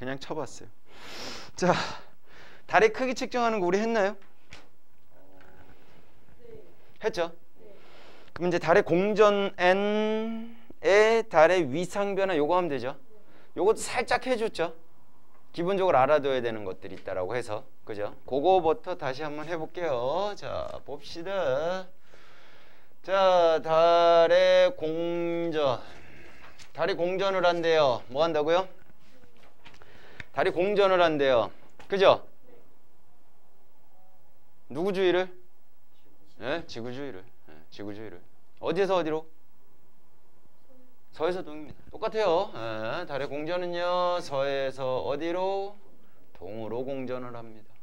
그냥 쳐봤어요. 자, 달의 크기 측정하는 거 우리 했나요? 했죠? 그럼 이제 달의 공전 n의 달의 위상 변화 요거 하면 되죠? 요것도 살짝 해줬죠? 기본적으로 알아둬야 되는 것들이 있다라고 해서, 그죠? 그거부터 다시 한번 해볼게요. 자, 봅시다. 자, 달의 공전. 달이 공전을 한대요. 뭐 한다고요? 달이 공전을 한대요. 그죠? 누구 주위를? 네, 지구 주위를. 네, 지구 주위를. 어디에서 어디로? 서에서 동입니다. 똑같아요. 네, 달의 공전은요, 서에서 어디로? 동으로 공전을 합니다.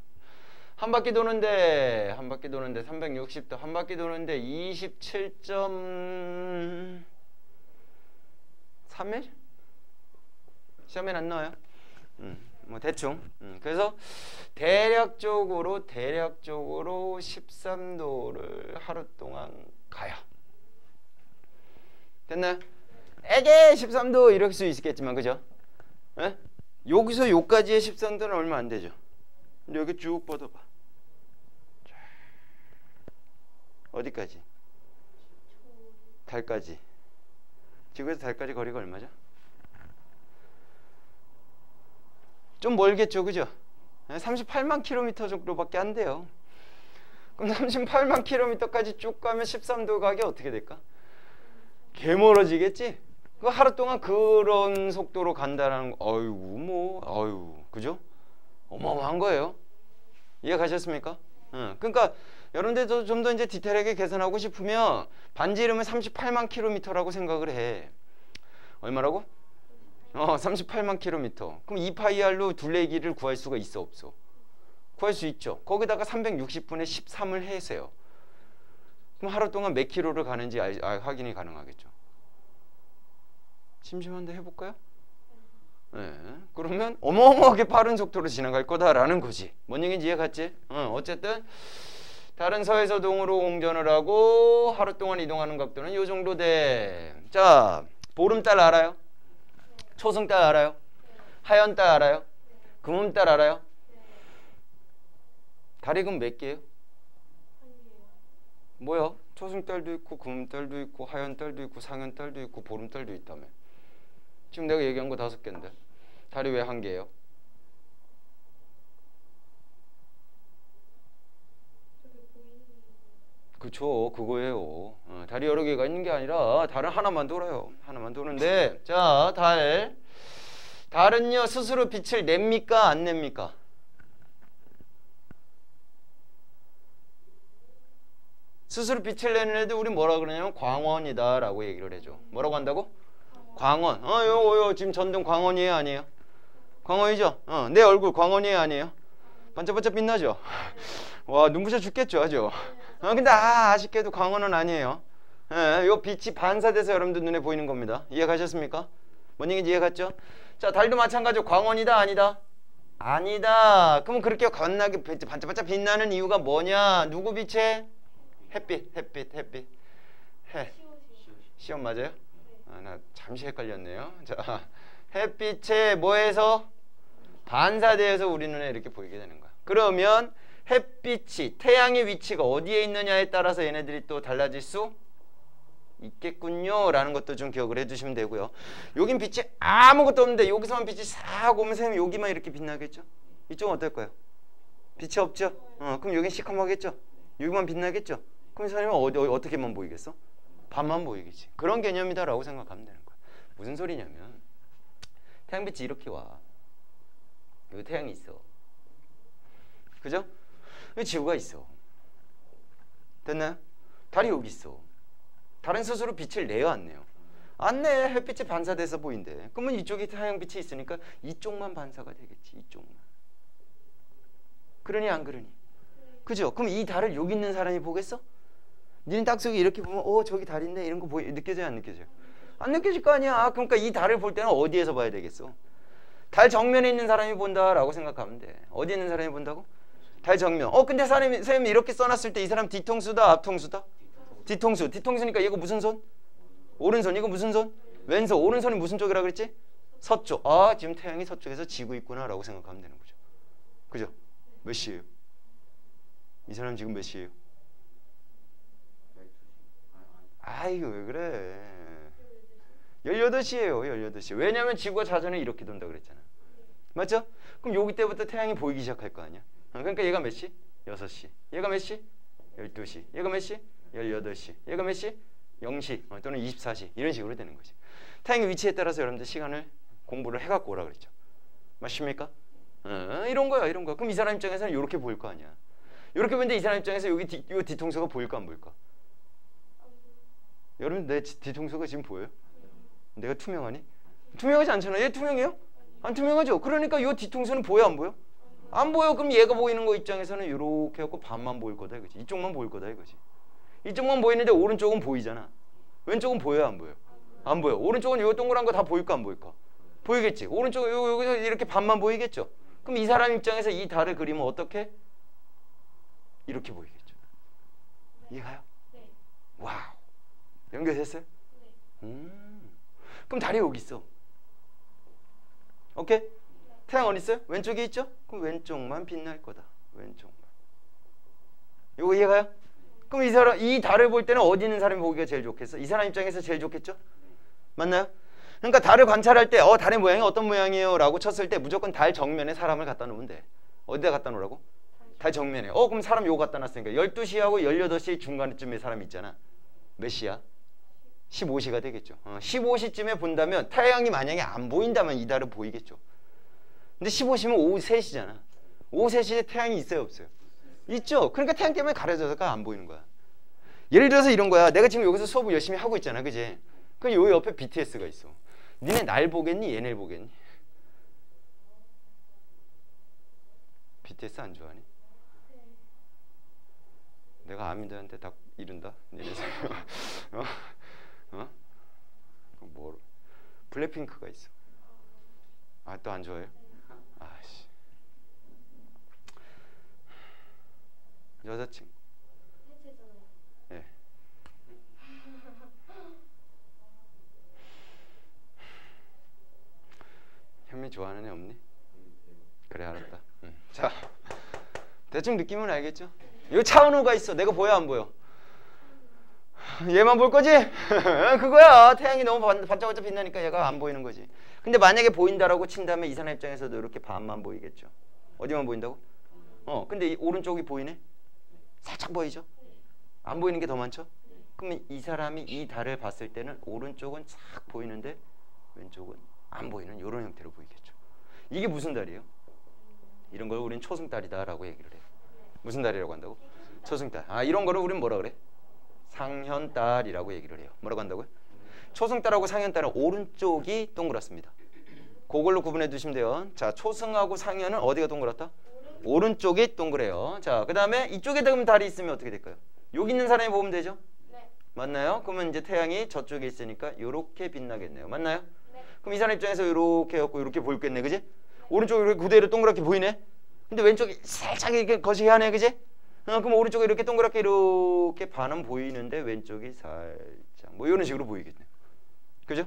한 바퀴 도는데 360도, 한 바퀴 도는데 27.3일? 시험엔 안 나와요. 뭐 대충. 그래서 대략적으로 13도를 하루 동안 가요. 됐나요? 에게 13도 이럴 수 있겠지만, 그죠? 에? 여기서 여기까지의 13도는 얼마 안 되죠. 근데 여기 쭉 뻗어봐. 어디까지? 달까지. 지구에서 달까지 거리가 얼마죠? 좀 멀겠죠, 그죠? 38만 킬로미터 정도밖에 안 돼요. 그럼 38만 킬로미터까지 쭉 가면 13도 가기 어떻게 될까? 개 멀어지겠지? 그 하루 동안 그런 속도로 간다라는 거, 그죠? 어마어마한 거예요. 이해 가셨습니까? 그러니까 여러분들도 좀 더 이제 디테일하게 계산하고 싶으면 반지 이름을 38만 킬로미터라고 생각을 해. 얼마라고? 38만 킬로미터. 그럼 2파이R로 둘레의 길이를 구할 수가 있어, 없어? 구할 수 있죠. 거기다가 360분의 13을 해세요. 그럼 하루 동안 몇 킬로를 가는지 확인이 가능하겠죠. 심심한데 해볼까요? 네. 그러면 어마어마하게 빠른 속도로 지나갈 거다라는 거지. 뭔 얘기인지 이해 갔지? 어쨌든 다른 서에서 동으로 공전을 하고 하루 동안 이동하는 각도는 이 정도 돼. 자, 보름달 알아요? 초승달 알아요? 하연달 알아요? 금음달 알아요? 달이 그럼 몇 개예요? 뭐야? 초승달도 있고 금음달도 있고 하연달도 있고 상연달도 있고 보름달도 있다며. 지금 내가 얘기한 거 5개인데 달이 왜 1개예요? 그쵸, 그거예요. 달이 여러 개가 있는 게 아니라 달은 하나만 돌아요. 하나만 도는데, 자, 달은요 스스로 빛을 냅니까 안 냅니까? 스스로 빛을 내는 애들 우리 뭐라 그러냐면 광원이다 라고 얘기를 해줘. 뭐라고 한다고? 광원. 요거 지금 전등 광원이에요 아니에요? 광원이죠? 내 얼굴 광원이에요 아니에요? 반짝반짝 빛나죠? 와, 눈부셔 죽겠죠 아주. 근데 아쉽게도 광원은 아니에요. 요 빛이 반사돼서 여러분들 눈에 보이는 겁니다. 이해 가셨습니까? 뭔 얘기인지 이해 갔죠? 자, 달도 마찬가지로 광원이다 아니다? 아니다. 그럼 그렇게 겁나게 반짝반짝 빛나는 이유가 뭐냐? 누구 빛에? 햇빛. 시험 맞아요? 나 잠시 헷갈렸네요. 자, 햇빛에 뭐해서? 반사돼서 우리 눈에 이렇게 보이게 되는 거야. 그러면 햇빛이 태양의 위치가 어디에 있느냐에 따라서 얘네들이 또 달라질 수 있겠군요 라는 것도 좀 기억을 해주시면 되고요. 여긴 빛이 아무것도 없는데 여기서만 빛이 싹 오면 선생님 여기만 이렇게 빛나겠죠? 이쪽은 어떨까요? 빛이 없죠? 그럼 여긴 시커멓겠죠? 여기만 빛나겠죠? 그럼 선생님은 어떻게만 보이겠어? 밤만 보이겠지. 그런 개념이다 라고 생각하면 되는 거야. 무슨 소리냐면 태양빛이 이렇게 와. 여기 태양이 있어. 그죠? 여기 지구가 있어. 됐나요? 달이 여기 있어. 달은 스스로 빛을 내요 안 내요? 안 내. 햇빛이 반사돼서 보인대. 그러면 이쪽에 태양빛이 있으니까 이쪽만 반사가 되겠지. 이쪽만. 그러니 안 그러니? 그죠? 그럼 이 달을 여기 있는 사람이 보겠어? 니는 딱 속에 이렇게 보면 저기 달인데 이런 거 느껴져요 안 느껴져요? 안 느껴질 거 아니야. 그러니까 이 달을 볼 때는 어디에서 봐야 되겠어? 달 정면에 있는 사람이 본다라고 생각하면 돼. 어디에 있는 사람이 본다고? 달 정면. 근데 선생님이 이렇게 써놨을 때 이 사람 뒤통수다 앞통수다? 뒤통수. 뒤통수니까 이거 무슨 손? 오른손. 이거 무슨 손? 왼손. 오른손이 무슨 쪽이라 그랬지? 서쪽. 지금 태양이 서쪽에서 지고 있구나라고 생각하면 되는 거죠. 그죠? 몇 시예요? 이 사람 지금 몇 시예요? 아이고 왜 그래? 18시예요. 18시. 왜냐면 지구가 자전에 이렇게 돈다 그랬잖아. 맞죠? 그럼 여기 때부터 태양이 보이기 시작할 거 아니야? 그러니까 얘가 몇 시? 6시. 얘가 몇 시? 12시. 얘가 몇 시? 18시. 얘가 몇 시? 0시 또는 24시. 이런 식으로 되는 거지. 태양의 위치에 따라서 여러분들 시간을 공부를 해갖고 오라 그랬죠. 맞습니까? 이런 거야, 이런 거야. 그럼 이 사람 입장에서는 이렇게 보일 거 아니야. 이렇게 보는데 이 사람 입장에서 여기 이 뒤통수가 보일까 안 보일까? 여러분 내 뒤통수가 지금 보여요? 내가 투명하니? 투명하지 않잖아. 얘 투명해요? 안 투명하죠. 그러니까 이 뒤통수는 보여 안 보여? 안 보여. 그럼 얘가 보이는 거 입장에서는 이렇게 해갖고 반만 보일 거다 이거지. 이쪽만 보일 거다 이거지. 이쪽만 보이는데 오른쪽은 보이잖아. 왼쪽은 보여요 안 보여? 안 보여. 오른쪽은 이 동그란 거 다 보일까 안 보일까? 보이겠지. 오른쪽 여기서 이렇게 반만 보이겠죠. 그럼 이 사람 입장에서 이 달을 그리면 어떻게? 이렇게 보이겠죠. 이해가요? 네. 와우. 연결됐어요? 네. 그럼 달이 여기 있어. 오케이? 태양 어디 있어요? 왼쪽에 있죠? 그럼 왼쪽만 빛날 거다. 왼쪽만. 이거 이해가요? 그럼 이 달을 볼 때는 어디 있는 사람이 보기가 제일 좋겠어? 이 사람 입장에서 제일 좋겠죠? 맞나요? 그러니까 달을 관찰할 때 달의 모양이 어떤 모양이에요? 라고 쳤을 때 무조건 달 정면에 사람을 갖다 놓으면 돼. 어디다 갖다 놓으라고? 달 정면에. 그럼 사람 요거 갖다 놨으니까 12시하고 18시 중간쯤에 사람 있잖아. 몇 시야? 15시가 되겠죠. 15시쯤에 본다면 태양이 만약에 안 보인다면 이 달은 보이겠죠. 근데 15시면 오후 3시잖아. 오후 3시에 태양이 있어요 없어요? 있죠. 그러니까 태양 때문에 가려져서 안 보이는 거야. 예를 들어서 이런 거야. 내가 지금 여기서 수업을 열심히 하고 있잖아. 그지? 그럼 요 옆에 BTS가 있어. 니네 날 보겠니? 얘네를 보겠니? BTS 안 좋아하니? 내가 아민들한테 다 이른다. 니네 뭐 블랙핑크가 있어. 또 안 좋아해요? 아씨. 여자친구. 해체잖아요. 예. 현미 좋아하는 애 없니? 그래 알았다. 자, 대충 느낌은 알겠죠? 요 차은우가 있어. 내가 보여 안 보여? 얘만 볼 거지? 그거야. 태양이 너무 반짝반짝 빛나니까 얘가 안 보이는 거지. 근데 만약에 보인다라고 친다면 이 사람 입장에서도 이렇게 반만 보이겠죠. 어디만 보인다고? 근데 이 오른쪽이 보이네? 살짝 보이죠? 안 보이는 게 더 많죠? 그러면 이 사람이 이 달을 봤을 때는 오른쪽은 싹 보이는데 왼쪽은 안 보이는 이런 형태로 보이겠죠. 이게 무슨 달이에요? 이런 걸 우린 초승달이다라고 얘기를 해요. 무슨 달이라고 한다고? 초승달. 이런 거를 우린 뭐라 그래? 상현달이라고 얘기를 해요. 뭐라고 한다고요? 초승달하고 상현달은 오른쪽이 동그랗습니다. 그걸로 구분해 두시면 돼요. 자, 초승하고 상현은 어디가 동그랗다? 오른쪽이 동그래요. 자, 그 다음에 이쪽에 그럼 달이 있으면 어떻게 될까요? 여기 있는 사람이 보면 되죠? 네. 맞나요? 그러면 이제 태양이 저쪽에 있으니까 이렇게 빛나겠네요. 맞나요? 네. 그럼 이 사람 입장에서 이렇게 해갖고 이렇게 보이겠네, 그지? 오른쪽이 이렇게 그대로 동그랗게 보이네. 근데 왼쪽이 살짝 이렇게 거시기하네, 그지? 그럼 오른쪽에 이렇게 동그랗게 이렇게 반은 보이는데 왼쪽이 살짝 뭐 이런 식으로 보이겠네요. 그죠?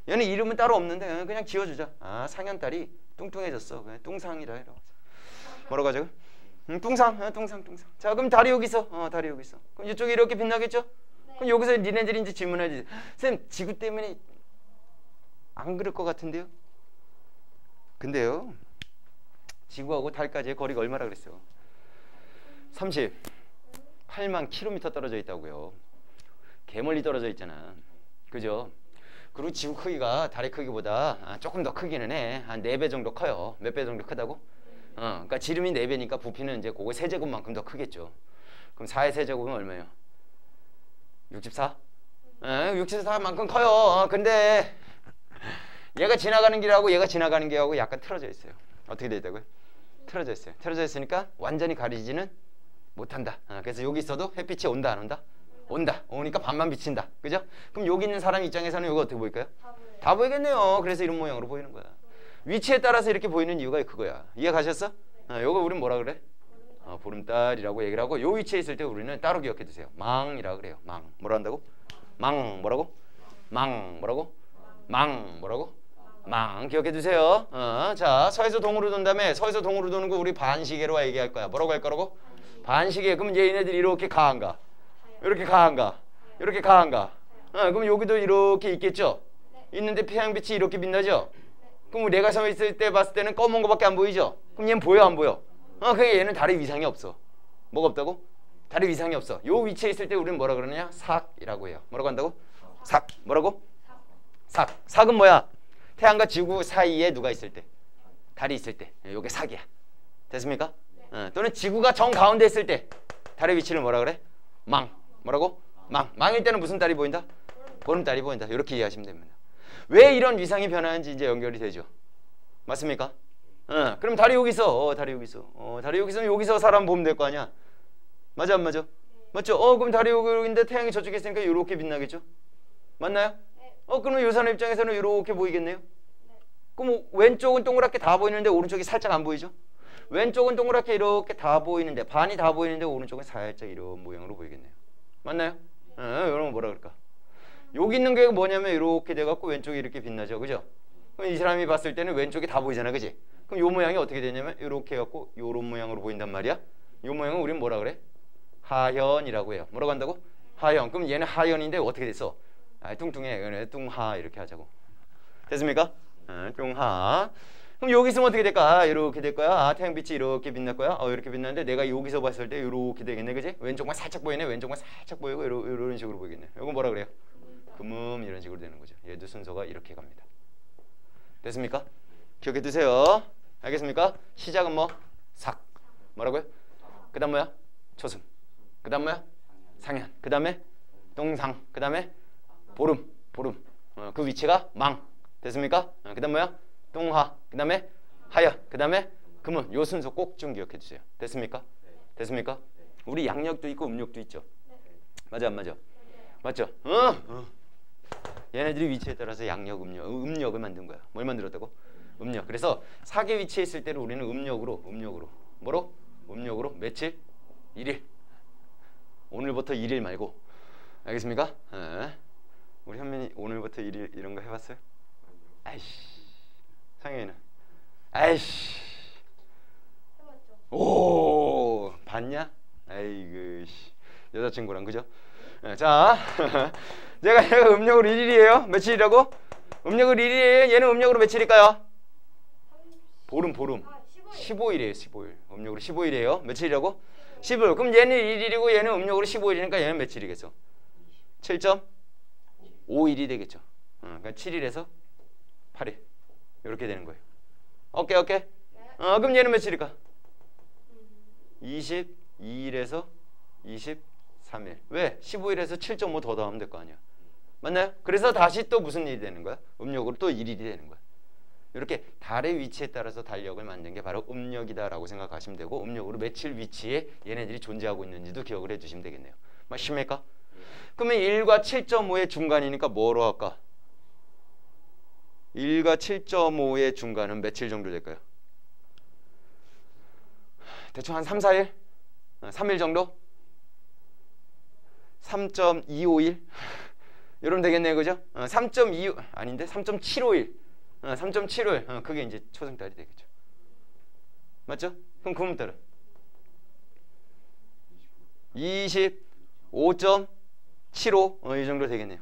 얘는 이름은 따로 없는데 그냥 지어주자. 상현달이 뚱뚱해졌어. 그냥 뚱상이라 해라. 뭐라고 하죠? 뚱상. 뚱상. 자, 그럼 달이 여기 있어. 달이 여기 있어. 그럼 이쪽이 이렇게 빛나겠죠? 네. 그럼 여기서 니네들이 이제 질문하지. 쌤, 지구 때문에 안 그럴 것 같은데요? 근데요, 지구하고 달까지의 거리가 얼마라 그랬어요? 38만 킬로미터 떨어져 있다고요. 개멀리 떨어져 있잖아. 그죠? 그리고 지구 크기가 달의 크기보다 조금 더 크기는 해. 한 4배 정도 커요. 몇 배 정도 크다고? 그러니까 지름이 4배니까 부피는 이제 그거 세제곱만큼 더 크겠죠. 그럼 4의 세제곱은 얼마예요? 64? 64만큼 커요. 근데 얘가 지나가는 길하고 얘가 지나가는 길하고 약간 틀어져 있어요. 어떻게 되어 있다고요? 틀어져 있어요. 틀어져 있으니까 완전히 가리지는 못한다. 그래서 여기 있어도 햇빛이 온다 안 온다? 온다. 오니까 반만 비친다. 그죠? 그럼 여기 있는 사람 입장에서는 이거 어떻게 보일까요? 다 보이겠네요. 그래서 이런 모양으로 보이는 거야. 위치에 따라서 이렇게 보이는 이유가 그거야. 이해 가셨어? 요거 우린 뭐라 그래? 보름달이라고 얘기를 하고 요 위치에 있을 때 우리는 따로 기억해 두세요. 망이라 그래요. 망. 뭐라 한다고? 망 뭐라고? 망 뭐라고? 망 뭐라고? 망 기억해 두세요. 자, 서에서 동으로 돈 다음에 서에서 동으로 도는 거 우리 반시계로 얘기할 거야. 뭐라고 할 거라고? 반시계. 그럼 얘네들이 이렇게 가 안 가? 이렇게 가 안 가? 이렇게 가 안 가? 그럼 여기도 이렇게 있겠죠? 있는데 태양빛이 이렇게 빛나죠? 그럼 내가 서 있을 때 봤을 때는 검은 거밖에 안 보이죠? 그럼 얘는 보여 안 보여? 그게 얘는 다리 위상이 없어. 뭐가 없다고? 다리 위상이 없어. 요 위치에 있을 때 우리는 뭐라 그러느냐? 삭이라고 해요. 뭐라고 한다고? 삭. 뭐라고? 삭. 삭은 뭐야? 태양과 지구 사이에 누가 있을 때? 달이 있을 때. 요게 삭이야. 됐습니까? 또는 지구가 정 가운데 있을 때 달의 위치를 뭐라 그래? 망. 뭐라고? 망. 망일 때는 무슨 달이 보인다? 보름달이 보인다. 이렇게 이해하시면 됩니다. 왜 이런 위상이 변하는지 이제 연결이 되죠. 맞습니까? 그럼 달이 여기 있어. 달이 여기 있어. 달이 여기 있으면 여기서 사람 보면 될 거 아니야. 맞아 안 맞아? 맞죠? 그럼 달이 여기인데 태양이 저쪽에 있으니까 이렇게 빛나겠죠? 맞나요? 그러면 요 사람 입장에서는 이렇게 보이겠네요. 그럼 왼쪽은 동그랗게 다 보이는데 오른쪽이 살짝 안 보이죠? 왼쪽은 동그랗게 이렇게 다 보이는데 반이 다 보이는데 오른쪽은 살짝 이런 모양으로 보이겠네요. 맞나요? 여러분 뭐라 그럴까? 여기 있는 게 뭐냐면 이렇게 돼갖고 왼쪽이 이렇게 빛나죠, 그죠? 그럼 이 사람이 봤을 때는 왼쪽이 다 보이잖아, 그지? 그럼 요 모양이 어떻게 되냐면 이렇게 해갖고 요런 모양으로 보인단 말이야. 요 모양은 우리는 뭐라 그래? 하현이라고 해요. 뭐라고 한다고? 하현. 그럼 얘는 하현인데 어떻게 됐어? 뚱뚱해. 뚱하 이렇게 하자고. 됐습니까? 뚱하. 그럼 여기 있으면 어떻게 될까? 이렇게 될 거야. 태양빛이 이렇게 빛날 거야. 이렇게 빛나는데 내가 여기서 봤을 때 이렇게 되겠네, 그지? 왼쪽만 살짝 보이네. 왼쪽만 살짝 보이고 이런 식으로 보이겠네. 이건 뭐라 그래요? 금음 이런 식으로 되는 거죠. 얘도 순서가 이렇게 갑니다. 됐습니까? 기억해 두세요. 알겠습니까? 시작은 뭐? 삭. 뭐라고요? 그 다음 뭐야? 초승. 그 다음 뭐야? 상현. 그 다음에 동상. 그 다음에 보름. 그 위치가 망. 됐습니까? 그 다음 뭐야? 동하. 그 다음에 하여. 그 다음에 금은. 요 순서 꼭 좀 기억해 주세요. 됐습니까? 됐습니까? 우리 양력도 있고 음력도 있죠. 맞아 안 맞아? 맞죠? 얘네들이 위치에 따라서 양력, 음력을 만든 거야. 뭘 만들었다고? 음력. 그래서 사계 위치에 있을 때는 우리는 음력으로 뭐로? 음력으로 며칠? 1일. 오늘부터 1일 말고. 알겠습니까? 우리 현민이 오늘부터 1일 이런 거 해봤어요? 아이씨. 상현이는? 아이씨. 오, 봤냐? 아이고 씨. 여자친구랑 그죠? 자, 제가 음력으로 1일이에요. 며칠이라고? 음력으로 1일이에요. 얘는 음력으로 며칠일까요? 보름. 15일이에요. 15일. 음력으로 15일이에요. 며칠이라고? 15일. 그럼 얘는 1일이고 얘는 음력으로 15일이니까 얘는 며칠이겠어? 7.5일이 되겠죠. 그러니까 7일에서 8일. 이렇게 되는 거예요. 오케이. 그럼 얘는 며칠일까? 22일에서 23일. 왜? 15일에서 7.5 더 더하면 될 거 아니야. 맞나요? 그래서 다시 또 무슨 일이 되는 거야? 음력으로 또 1일이 되는 거야. 이렇게 달의 위치에 따라서 달력을 만든 게 바로 음력이다라고 생각하시면 되고, 음력으로 며칠 위치에 얘네들이 존재하고 있는지도 기억을 해주시면 되겠네요. 맞습니까? 그러면 1과 7.5의 중간이니까 뭐로 할까? 1과 7.5의 중간은 며칠 정도 될까요? 대충 한 3, 4일? 3일 정도? 3.251? 이러면 되겠네요, 그죠? 3.2 아닌데? 3.75일. 3.75일. 그게 이제 초승달이 되겠죠. 맞죠? 그럼 그문 따라 25.75 이 정도 되겠네요.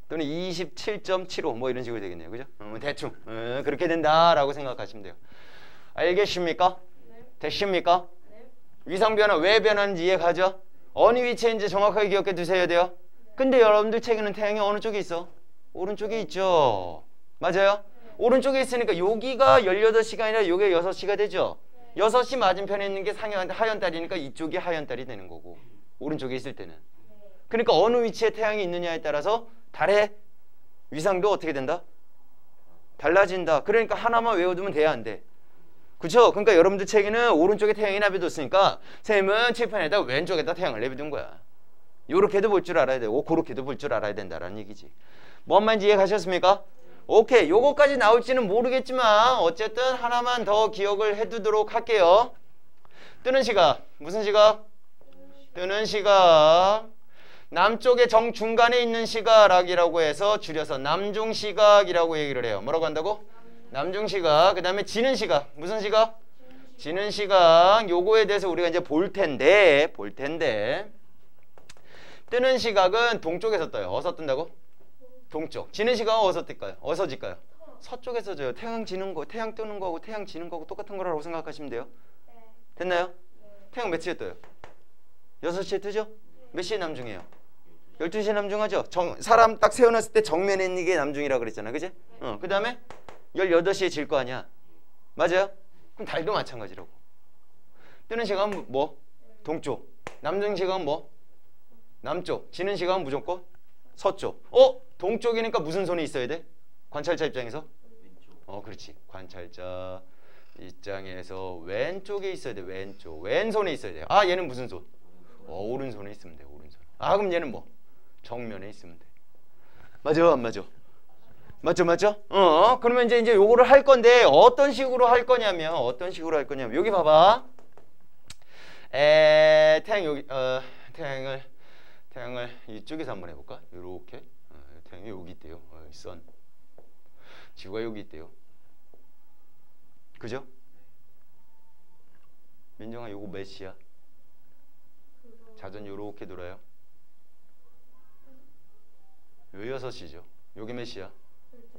또는 27.75 뭐 이런 식으로 되겠네요, 그죠? 대충 그렇게 된다라고 생각하시면 돼요. 알겠습니까? 네. 됐습니까? 네. 위상 변화 왜 변하는지 이해가죠? 어느 위치인지 정확하게 기억해 두셔야 돼요. 근데 여러분들 책에는 태양이 어느 쪽에 있어? 오른쪽에 있죠. 맞아요? 오른쪽에 있으니까 여기가 18시가 아니라 여기가 6시가 되죠. 6시 맞은편에 있는 게 하현달이니까 이쪽이 하현달이 되는 거고, 오른쪽에 있을 때는. 그러니까 어느 위치에 태양이 있느냐에 따라서 달의 위상도 어떻게 된다? 달라진다. 그러니까 하나만 외워두면 돼야 안 돼. 그쵸? 그러니까 여러분들 책에는 오른쪽에 태양이 내비뒀으니까 쌤은 칠판에다 왼쪽에다 태양을 내비둔 거야. 요렇게도 볼 줄 알아야 되고 그렇게도 볼 줄 알아야 된다라는 얘기지. 뭔 말인지 이해 가셨습니까? 오케이. 요거까지 나올지는 모르겠지만 어쨌든 하나만 더 기억을 해두도록 할게요. 뜨는 시각. 무슨 시각? 뜨는 시각. 남쪽의 정중간에 있는 시각이라고 해서 줄여서 남중시각이라고 얘기를 해요. 뭐라고 한다고? 남중시각. 그 다음에 지는 시각. 무슨 시각? 지는 시각. 요거에 대해서 우리가 이제 볼 텐데 뜨는 시각은 동쪽에서 떠요. 어디서 뜬다고? 동쪽. 지는 시각은 어디서 뜰까요? 어디서 질까요? 서쪽에서 져요. 태양 지는 거, 태양 뜨는 거하고 태양 지는 거하고 똑같은 거라고 생각하시면 돼요. 됐나요? 태양 몇 시에 떠요? 6시에 뜨죠? 몇 시에 남중해요? 12시에 남중하죠? 사람 딱 세워놨을 때 정면에 있는 게 남중이라 그랬잖아. 그지? 그 다음에 18시에 질 거 아니야. 맞아요? 그럼 달도 마찬가지라고. 뜨는 시간은 뭐? 동쪽. 남중 시간은 뭐? 남쪽. 지는 시간은 무조건 서쪽. 동쪽이니까 무슨 손이 있어야 돼? 관찰자 입장에서? 그렇지. 관찰자 입장에서 왼쪽에 있어야 돼. 왼쪽. 왼손에 있어야 돼. 얘는 무슨 손? 오른손에 있으면 돼. 오른손. 그럼 얘는 뭐? 정면에 있으면 돼. 맞아? 안 맞아? 맞죠? 그러면 이제 요거를 할 건데 어떤 식으로 할 거냐면 여기 봐봐. 태양 여기 태양을 이쪽에서 한번 해볼까? 요렇게. 태양이 여기 있대요. 선. 지구가 여기 있대요. 그죠? 민정아 요거 몇 시야? 자전 요렇게 돌아요. 요 6시죠. 여기 몇 시야?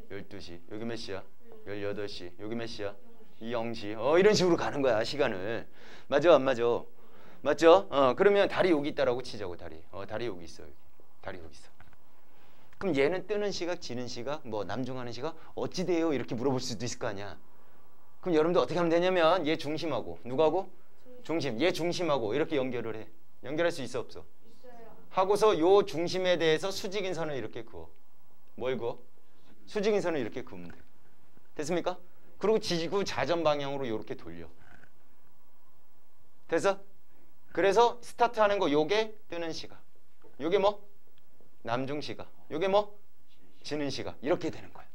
12시. 여기 몇 시야? 18시. 여기 몇 시야? 0시. 이런 식으로 가는 거야, 시간을. 맞아, 안 맞아? 맞죠? 그러면 달이 여기 있다라고 치자고, 달이. 달이 여기 있어. 여기. 달이 여기 있어. 그럼 얘는 뜨는 시각, 지는 시각, 뭐 남중하는 시각 어찌 돼요? 이렇게 물어볼 수도 있을 거 아니야. 그럼 여러분들 어떻게 하면 되냐면 얘 중심하고 누구하고? 중심. 얘 중심하고 이렇게 연결을 해. 연결할 수 있어, 없어? 있어요. 하고서 요 중심에 대해서 수직인 선을 이렇게 그어. 뭘 그어? 수직인 선을 이렇게 그으면 돼. 됐습니까? 그리고 지구 자전 방향으로 이렇게 돌려. 됐어? 그래서 스타트하는 거 요게 뜨는 시각. 요게 뭐? 남중 시각. 요게 뭐? 지는 시각. 이렇게 되는 거야.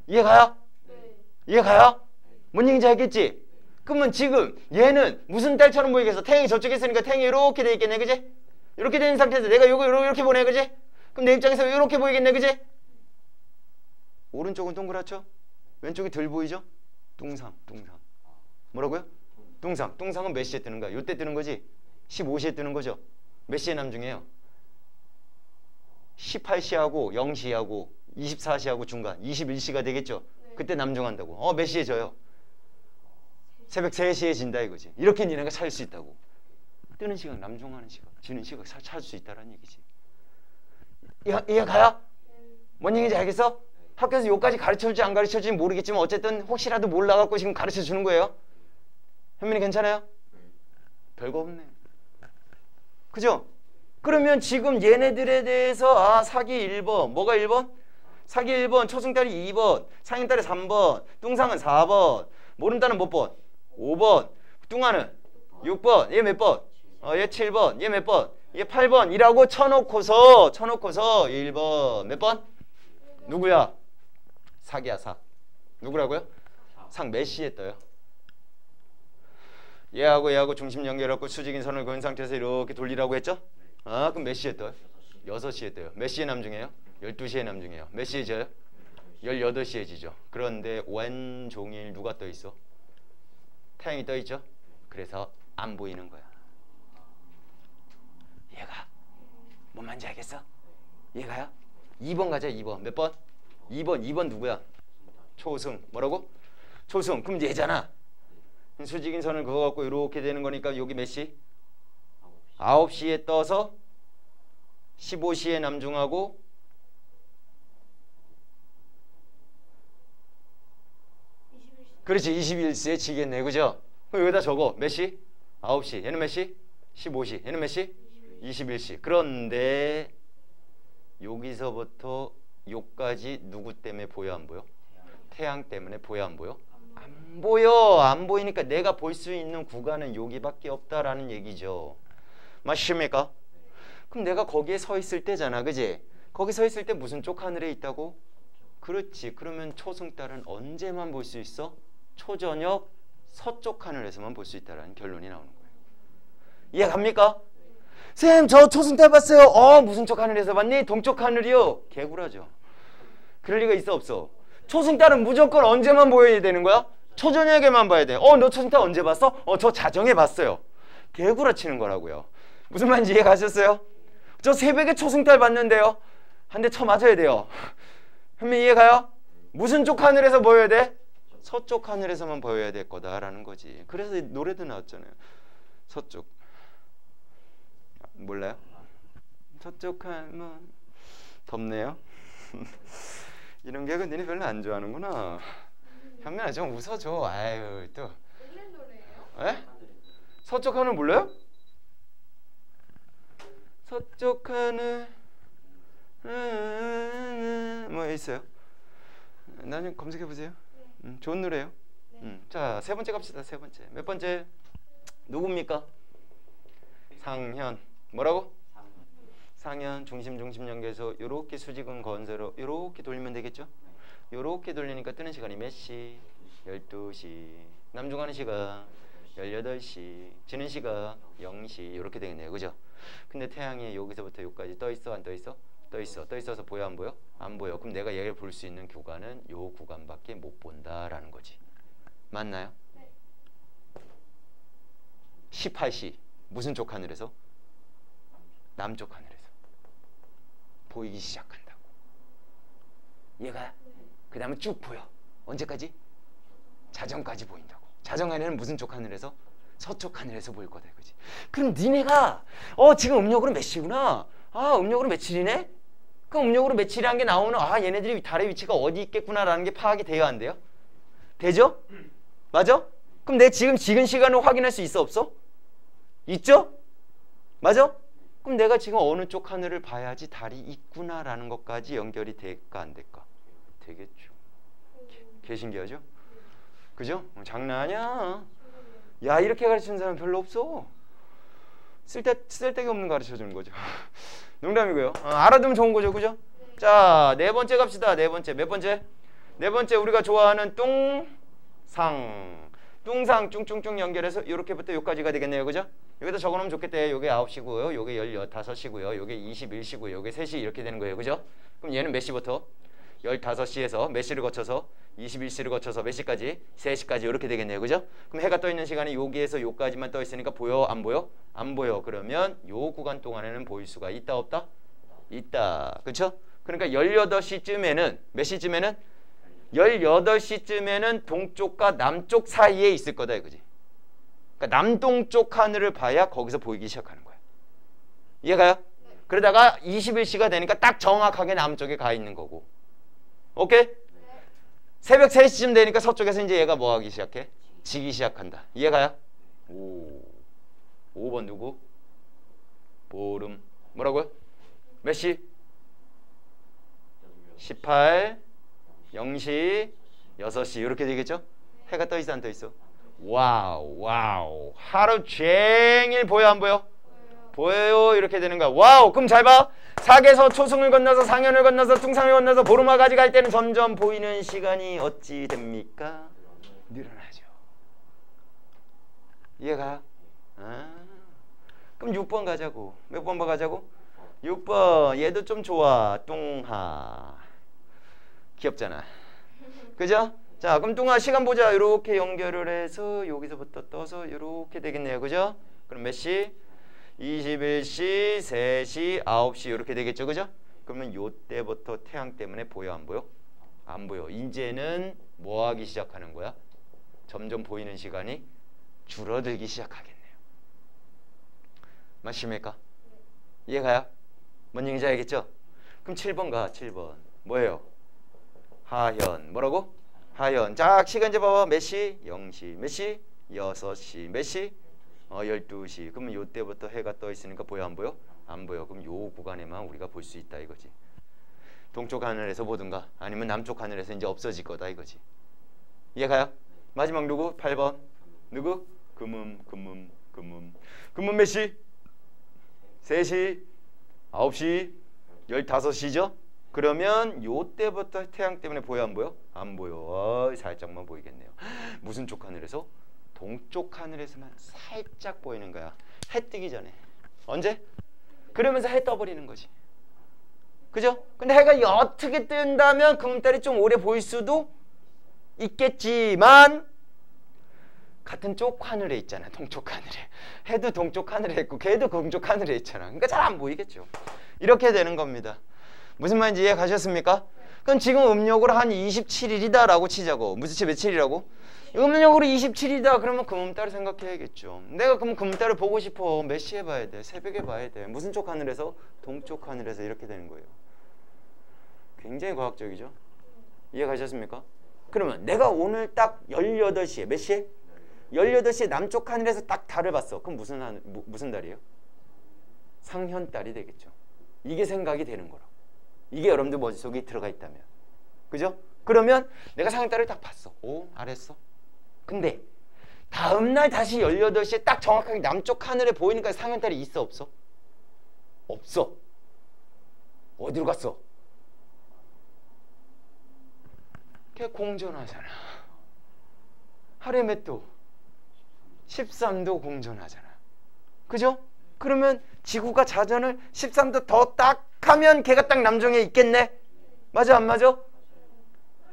이해가요? 네. 이해가요? 뭔 얘기인지 알겠지? 그러면 지금 얘는 무슨 달처럼 보이겠어? 태양이 저쪽에 있으니까 태양이 이렇게 돼 있겠네, 그지? 이렇게 되는 상태에서 내가 요거 이렇게 보내, 그지? 그럼 내 입장에서 이렇게 보이겠네, 그지? 오른쪽은 동그랗죠? 왼쪽이 덜 보이죠? 둥상. 뭐라고요? 둥상은 몇 시에 뜨는 거야? 요때 뜨는 거지? 15시에 뜨는 거죠? 몇 시에 남중해요? 18시하고 0시하고 24시하고 중간 21시가 되겠죠? 그때 남중한다고. 몇 시에 져요? 새벽 3시에 진다 이거지. 이렇게 니네가 찾을 수 있다고. 뜨는 시각, 남중하는 시각, 지는 시각 찾을 수 있다라는 얘기지. 이해가요? 뭔 얘기인지 알겠어? 학교에서 요까지 가르쳐줄지 안 가르쳐줄지 모르겠지만 어쨌든 혹시라도 몰라갖고 지금 가르쳐주는 거예요. 현민이 괜찮아요? 별거 없네. 그죠? 그러면 지금 얘네들에 대해서 사기 1번. 뭐가 1번? 사기 1번, 초승달이 2번, 상인달이 3번, 뚱상은 4번, 모름달은 몇 번? 5번, 뚱아는 6번. 얘 몇 번? 얘 7번. 얘 몇 번? 얘 8번이라고 쳐놓고서 1번. 몇 번? 누구야? 사기야, 사. 누구라고요? 상 몇 시에 떠요? 얘하고 중심 연결하고 수직인 선을 그은 상태에서 이렇게 돌리라고 했죠? 그럼 몇 시에 떠요? 6시에 떠요. 몇 시에 남중해요? 12시에 남중해요. 몇 시에 져요? 18시에 지죠. 그런데 왼종일 누가 떠 있어? 태양이 떠 있죠? 그래서 안 보이는 거야. 얘가 뭔 말인지 알겠어? 얘가요? 2번 가자. 2번. 몇 번? 2번 누구야? 초승. 뭐라고? 초승. 그럼 얘잖아. 수직인 선을 그거 갖고 이렇게 되는 거니까 여기 몇 시? 9시에 떠서 15시에 남중하고 그렇지. 21시에 지겠네. 그죠? 그럼 여기다 적어. 몇 시? 9시. 얘는 몇 시? 15시. 얘는 몇 시? 21시. 그런데 여기서부터 요까지 누구 때문에 보여 안 보여? 태양 때문에 보여 안 보여? 안 보여. 안 보이니까 내가 볼 수 있는 구간은 여기밖에 없다라는 얘기죠. 맞습니까? 그럼 내가 거기에 서 있을 때잖아. 그지? 거기 서 있을 때 무슨 쪽 하늘에 있다고? 그렇지. 그러면 초승달은 언제만 볼 수 있어? 초저녁 서쪽 하늘에서만 볼 수 있다라는 결론이 나오는 거예요. 이해 갑니까? 쌤, 저 초승달 봤어요. 무슨 쪽 하늘에서 봤니? 동쪽 하늘이요. 개구라죠. 그럴 리가 있어 없어? 초승달은 무조건 언제만 보여야 되는 거야? 초저녁에만 봐야 돼. 너 초승달 언제 봤어? 저 자정에 봤어요. 개구라 치는 거라고요. 무슨 말인지 이해 가셨어요? 저 새벽에 초승달 봤는데요. 한 대 쳐 맞아야 돼요. 현민 이해 가요? 무슨 쪽 하늘에서 보여야 돼? 서쪽 하늘에서만 보여야 될 거다라는 거지. 그래서 노래도 나왔잖아요. 서쪽. 몰라요? 서쪽 하면 덥네요. 이런 개그 니네 별로 안 좋아하는구나. 현민아 좀 웃어줘. 아유 또. 옛날 노래예요? 에? 서쪽 하늘 몰라요? 서쪽 하늘 뭐 있어요? 나중에 검색해 보세요. 좋은 노래예요. 자, 세 번째 갑시다. 세 번째. 몇 번째? 누굽니까? 상현. 뭐라고? 상현 중심 연계에서 요렇게 수직은 건세로 요렇게 돌리면 되겠죠? 요렇게 돌리니까 뜨는 시간이 몇 시? 12시. 남중하는 시각 18시. 지는 시각 0시. 요렇게 되겠네요. 그죠? 근데 태양이 여기서부터 여기까지 떠 있어? 안 떠 있어? 떠 있어. 떠 있어서 보여? 안 보여? 안 보여. 그럼 내가 얘를 볼 수 있는 구간은 요 구간밖에 못 본다라는 거지. 맞나요? 네. 18시. 무슨 쪽 하늘에서? 남쪽 하늘에서 보이기 시작한다고. 얘가 그 다음에 쭉 보여. 언제까지? 자정까지 보인다고. 자정 안에는 무슨 쪽 하늘에서? 서쪽 하늘에서 보일 거다 이거지. 그럼 니네가 지금 음력으로 며칠이구나. 음력으로 며칠이네? 그럼 음력으로 며칠이라는 게 나오는 얘네들이 달의 위치가 어디 있겠구나라는 게 파악이 돼야 안 돼요? 되죠? 맞아? 그럼 내가 지금 시간을 확인할 수 있어 없어? 있죠? 맞아? 그럼 내가 지금 어느 쪽 하늘을 봐야지 달이 있구나라는 것까지 연결이 될까 안 될까? 되겠죠. 개 신기하죠? 그죠? 장난 아니야. 야, 이렇게 가르치는 사람 별로 없어. 쓸데기 없는 가르쳐주는 거죠. 농담이고요. 알아두면 좋은 거죠. 그죠? 자, 네 번째 갑시다. 네 번째. 몇 번째? 네 번째 우리가 좋아하는 뚱상. 뚱상 쭝쭝쭝 연결해서 이렇게부터 여기까지가 되겠네요. 그죠? 여기다 적어놓으면 좋겠대. 요게 9시고요. 요게 15시고요. 요게 21시고요. 요게 3시 이렇게 되는 거예요. 그죠? 그럼 얘는 몇 시부터? 15시에서 몇 시를 거쳐서 21시를 거쳐서 몇 시까지? 3시까지 이렇게 되겠네요. 그죠? 그럼 해가 떠 있는 시간이 여기에서 여기까지만 떠 있으니까 보여? 안 보여? 안 보여. 그러면 요 구간 동안에는 보일 수가 있다 없다? 있다. 그렇죠? 그러니까 18시쯤에는 몇 시쯤에는? 18시쯤에는 동쪽과 남쪽 사이에 있을 거다 이거지. 그러니까 남동쪽 하늘을 봐야 거기서 보이기 시작하는 거야. 이해가요? 네. 그러다가 21시가 되니까 딱 정확하게 남쪽에 가 있는 거고. 오케이? 네. 새벽 3시쯤 되니까 서쪽에서 이제 얘가 뭐 하기 시작해? 지기 시작한다. 이해가요? 오. 5번 누구? 보름. 뭐라고요? 몇 시? 18, 0시, 6시 이렇게 되겠죠? 해가 떠 있어 안 떠 있어? 와우. 하루 종일 보여 안 보여? 보여요. 이렇게 되는 거야. 와우. 그럼 잘 봐. 사계서 초승을 건너서 상현을 건너서 뚱상을 건너서 보름화까지 갈 때는 점점 보이는 시간이 어찌 됩니까? 늘어나죠. 이해가? 그럼 6번 가자고. 몇 번 가자고? 6번. 얘도 좀 좋아. 뚱하. 귀엽잖아. 그죠? 자, 그럼 뚱하 시간 보자. 이렇게 연결을 해서 여기서부터 떠서 이렇게 되겠네요. 그죠? 그럼 몇 시? 21시, 3시, 9시 이렇게 되겠죠. 그죠? 그러면 요때부터 태양 때문에 보여 안 보여? 안 보여. 이제는 뭐 하기 시작하는 거야? 점점 보이는 시간이 줄어들기 시작하겠네요. 맞습니까? 이해가요? 뭔 얘기인지 알겠죠? 그럼 7번 가. 7번. 뭐예요? 하현. 뭐라고? 하현. 자, 시간 이제 봐봐. 몇 시? 0시. 몇 시? 6시. 몇 시? 12시. 그러면 요때부터 해가 떠 있으니까 보여 안 보여? 안 보여. 그럼 요 구간에만 우리가 볼 수 있다 이거지. 동쪽 하늘에서 보든가 아니면 남쪽 하늘에서 이제 없어질 거다 이거지. 이해가요? 마지막 누구? 8번. 누구? 금음. 금음 몇 시? 3시, 9시, 15시죠? 그러면 요때부터 태양 때문에 보여 안 보여? 안 보여. 살짝만 보이겠네요. 무슨 쪽 하늘에서? 동쪽 하늘에서만 살짝 보이는 거야. 해 뜨기 전에. 언제? 그러면서 해 떠버리는 거지. 그죠? 근데 해가 어떻게 뜬다면 금음달이 좀 오래 보일 수도 있겠지만 같은 쪽 하늘에 있잖아. 동쪽 하늘에. 해도 동쪽 하늘에 있고 걔도 동쪽 하늘에 있잖아. 그러니까 잘 안 보이겠죠. 이렇게 되는 겁니다. 무슨 말인지 이해 가셨습니까? 그럼 지금 음력으로 한 27일이다 라고 치자고. 무슨 며칠이라고? 음력으로 27일이다 그러면 금음달을 생각해야겠죠. 내가 그럼 금음달을 보고 싶어. 몇 시에 봐야 돼? 새벽에 봐야 돼. 무슨 쪽 하늘에서? 동쪽 하늘에서. 이렇게 되는 거예요. 굉장히 과학적이죠. 이해 가셨습니까? 그러면 내가 오늘 딱 18시에 몇 시에? 18시에 남쪽 하늘에서 딱 달을 봤어. 그럼 무슨 달이에요? 상현달이 되겠죠. 이게 생각이 되는 거라고. 이게 여러분들 머릿속에 들어가 있다면. 그죠? 그러면 내가 상현달을 딱 봤어. 오, 알았어. 근데 다음날 다시 18시에 딱 정확하게 남쪽 하늘에 보이니까 상현달이 있어 없어? 없어. 어디로 갔어? 걔 공전하잖아. 하루에 몇 도? 13도 공전하잖아. 그죠? 그러면 지구가 자전을 13도 더 딱 하면 걔가 딱 남쪽에 있겠네? 맞아 안 맞아?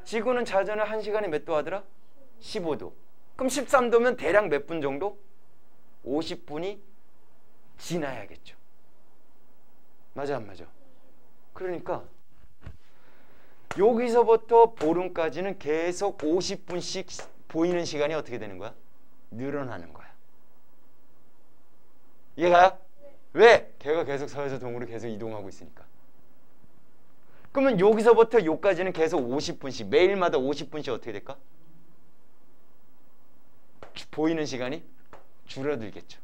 지구는 자전을 1시간에 몇 도 하더라? 15도. 그럼 13도면 대략 몇 분 정도? 50분이 지나야겠죠. 맞아 안 맞아? 그러니까 여기서부터 보름까지는 계속 50분씩 보이는 시간이 어떻게 되는 거야? 늘어나는 거야. 이해가요? 왜? 걔가 계속 서에서 동으로 계속 이동하고 있으니까. 그러면 여기서부터 여기까지는 계속 50분씩 매일마다 50분씩 어떻게 될까? 보이는 시간이 줄어들겠죠.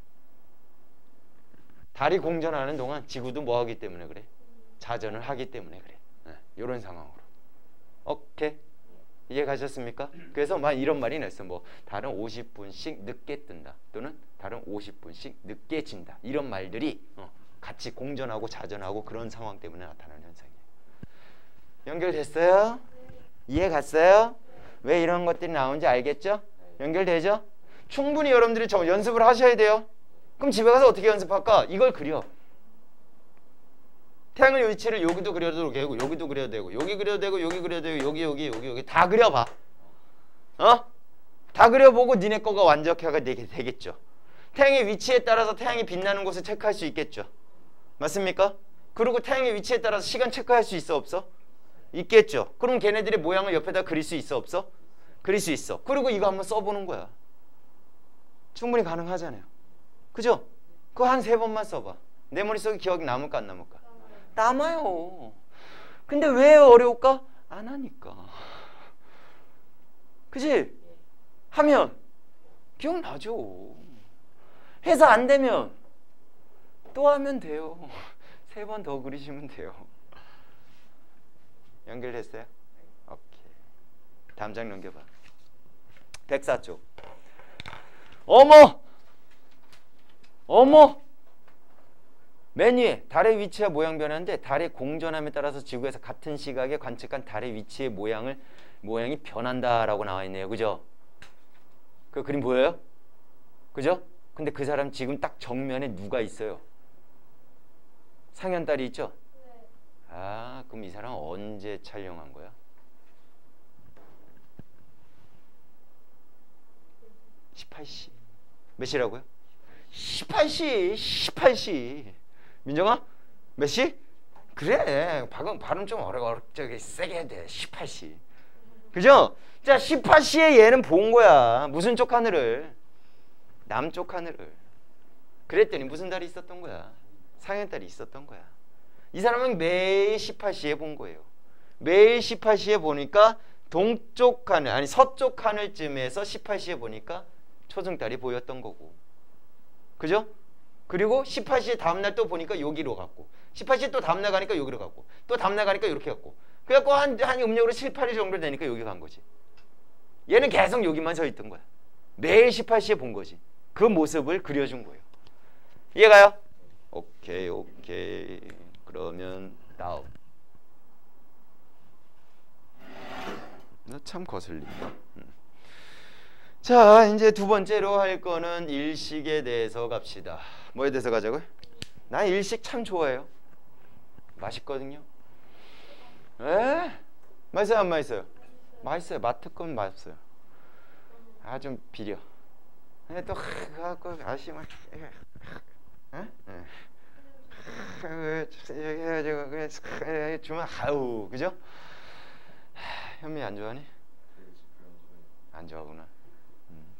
달이 공전하는 동안 지구도 뭐 하기 때문에 그래? 자전을 하기 때문에 그래. 이런 상황으로. 오케이. 이해 가셨습니까? 그래서 막 이런 말이 냈어. 뭐 달은 50분씩 늦게 뜬다. 또는 달은 50분씩 늦게 진다. 이런 말들이 같이 공전하고 자전하고 그런 상황 때문에 나타나는 현상이에요. 연결됐어요? 이해 갔어요? 왜 이런 것들이 나오는지 알겠죠? 연결되죠? 충분히 여러분들이 연습을 하셔야 돼요. 그럼 집에 가서 어떻게 연습할까? 이걸 그려. 태양의 위치를 여기도 그려도 되고 여기도 그려도 되고 여기 그려도 되고 여기 그려도 되고 여기 다 그려봐. 다 그려보고 니네 거가 완벽하게 되겠죠. 태양의 위치에 따라서 태양이 빛나는 곳을 체크할 수 있겠죠. 맞습니까? 그리고 태양의 위치에 따라서 시간 체크할 수 있어 없어? 있겠죠. 그럼 걔네들의 모양을 옆에다 그릴 수 있어 없어? 그릴 수 있어. 그리고 이거 한번 써보는 거야. 충분히 가능하잖아요. 그죠? 그거 한 3번만 써봐. 내 머릿속에 기억이 남을까 안 남을까? 남아요. 근데 왜 어려울까? 안 하니까. 그치? 하면 기억나죠. 해서 안 되면 또 하면 돼요. 3번 더 그리시면 돼요. 연결됐어요? 오케이. 다음 장 넘겨봐. 104쪽. 어머! 맨 위에 달의 위치와 모양 변하는데 달의 공전함에 따라서 지구에서 같은 시각에 관측한 달의 위치의 모양이 변한다라고 나와 있네요. 그죠? 그 그림 보여요? 그죠? 근데 그 사람 지금 딱 정면에 누가 있어요? 상현달이 있죠? 네. 아, 그럼 이 사람 언제 촬영한 거야? 18시. 몇 시라고요? 18시. 민정아? 몇 시? 그래. 발음 좀 어렵게 세게 해야 돼. 18시. 그죠? 자, 18시에 얘는 본 거야. 무슨 쪽 하늘을? 남쪽 하늘을. 그랬더니 무슨 달이 있었던 거야? 상현달이 있었던 거야. 이 사람은 매일 18시에 본 거예요. 매일 18시에 보니까 동쪽 하늘, 아니 서쪽 하늘쯤에서 18시에 보니까 초승달이 보였던 거고. 그죠? 그리고 18시에 다음날 또 보니까 여기로 갔고 18시에 또 다음날 가니까 여기로 갔고 또 다음날 가니까 이렇게 갔고 그래갖고 한 음력으로 7, 8일 정도 되니까 여기 간 거지. 얘는 계속 여기만 서 있던 거야. 매일 18시에 본 거지. 그 모습을 그려준 거예요. 이해가요? 오케이. 그러면 다음. 너 참 거슬린다. 자, 이제 두 번째로 할 거는 일식에 대해서 갑시다. 뭐에 대해서 가자고요? 나 일식 참 좋아해요. 맛있거든요. 에? 맛있어요 안 맛있어요? 맛있어요. 맛 거면 맛없어요. 아 좀 비려. 근데 또 그래갖고 아저씨 막 주면 아우 그죠? 현미 안 좋아하니? 안 좋아하구나.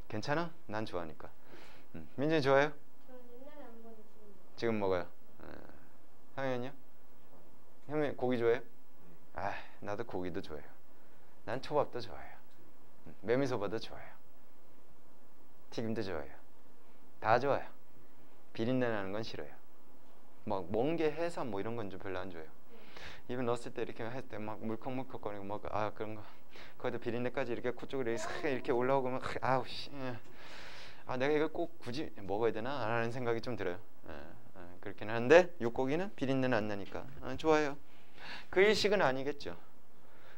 괜찮아? 난 좋아하니까. 민준이 좋아해요? 저는 옛날에 안 먹었어요. 지금 먹어요. 상현이요? 현미 고기 좋아해요? 아 나도 고기도 좋아해요. 난 초밥도 좋아해요. 메미소바도 좋아해요. 튀김도 좋아해요. 다 좋아요. 비린내 나는 건 싫어요. 막 멍게, 해삼 뭐 이런 건 좀 별로 안 좋아해요. 입에 넣었을 때 이렇게 했을 때 막 물컹물컹거리고 막 그런 거 거기다 비린내까지 이렇게 코 쪽으로 이렇게 올라오고 아우 씨. 내가 이걸 꼭 굳이 먹어야 되나 라는 생각이 좀 들어요. 그렇긴 한데 육고기는 비린내는 안 나니까 좋아요. 그 일식은 아니겠죠.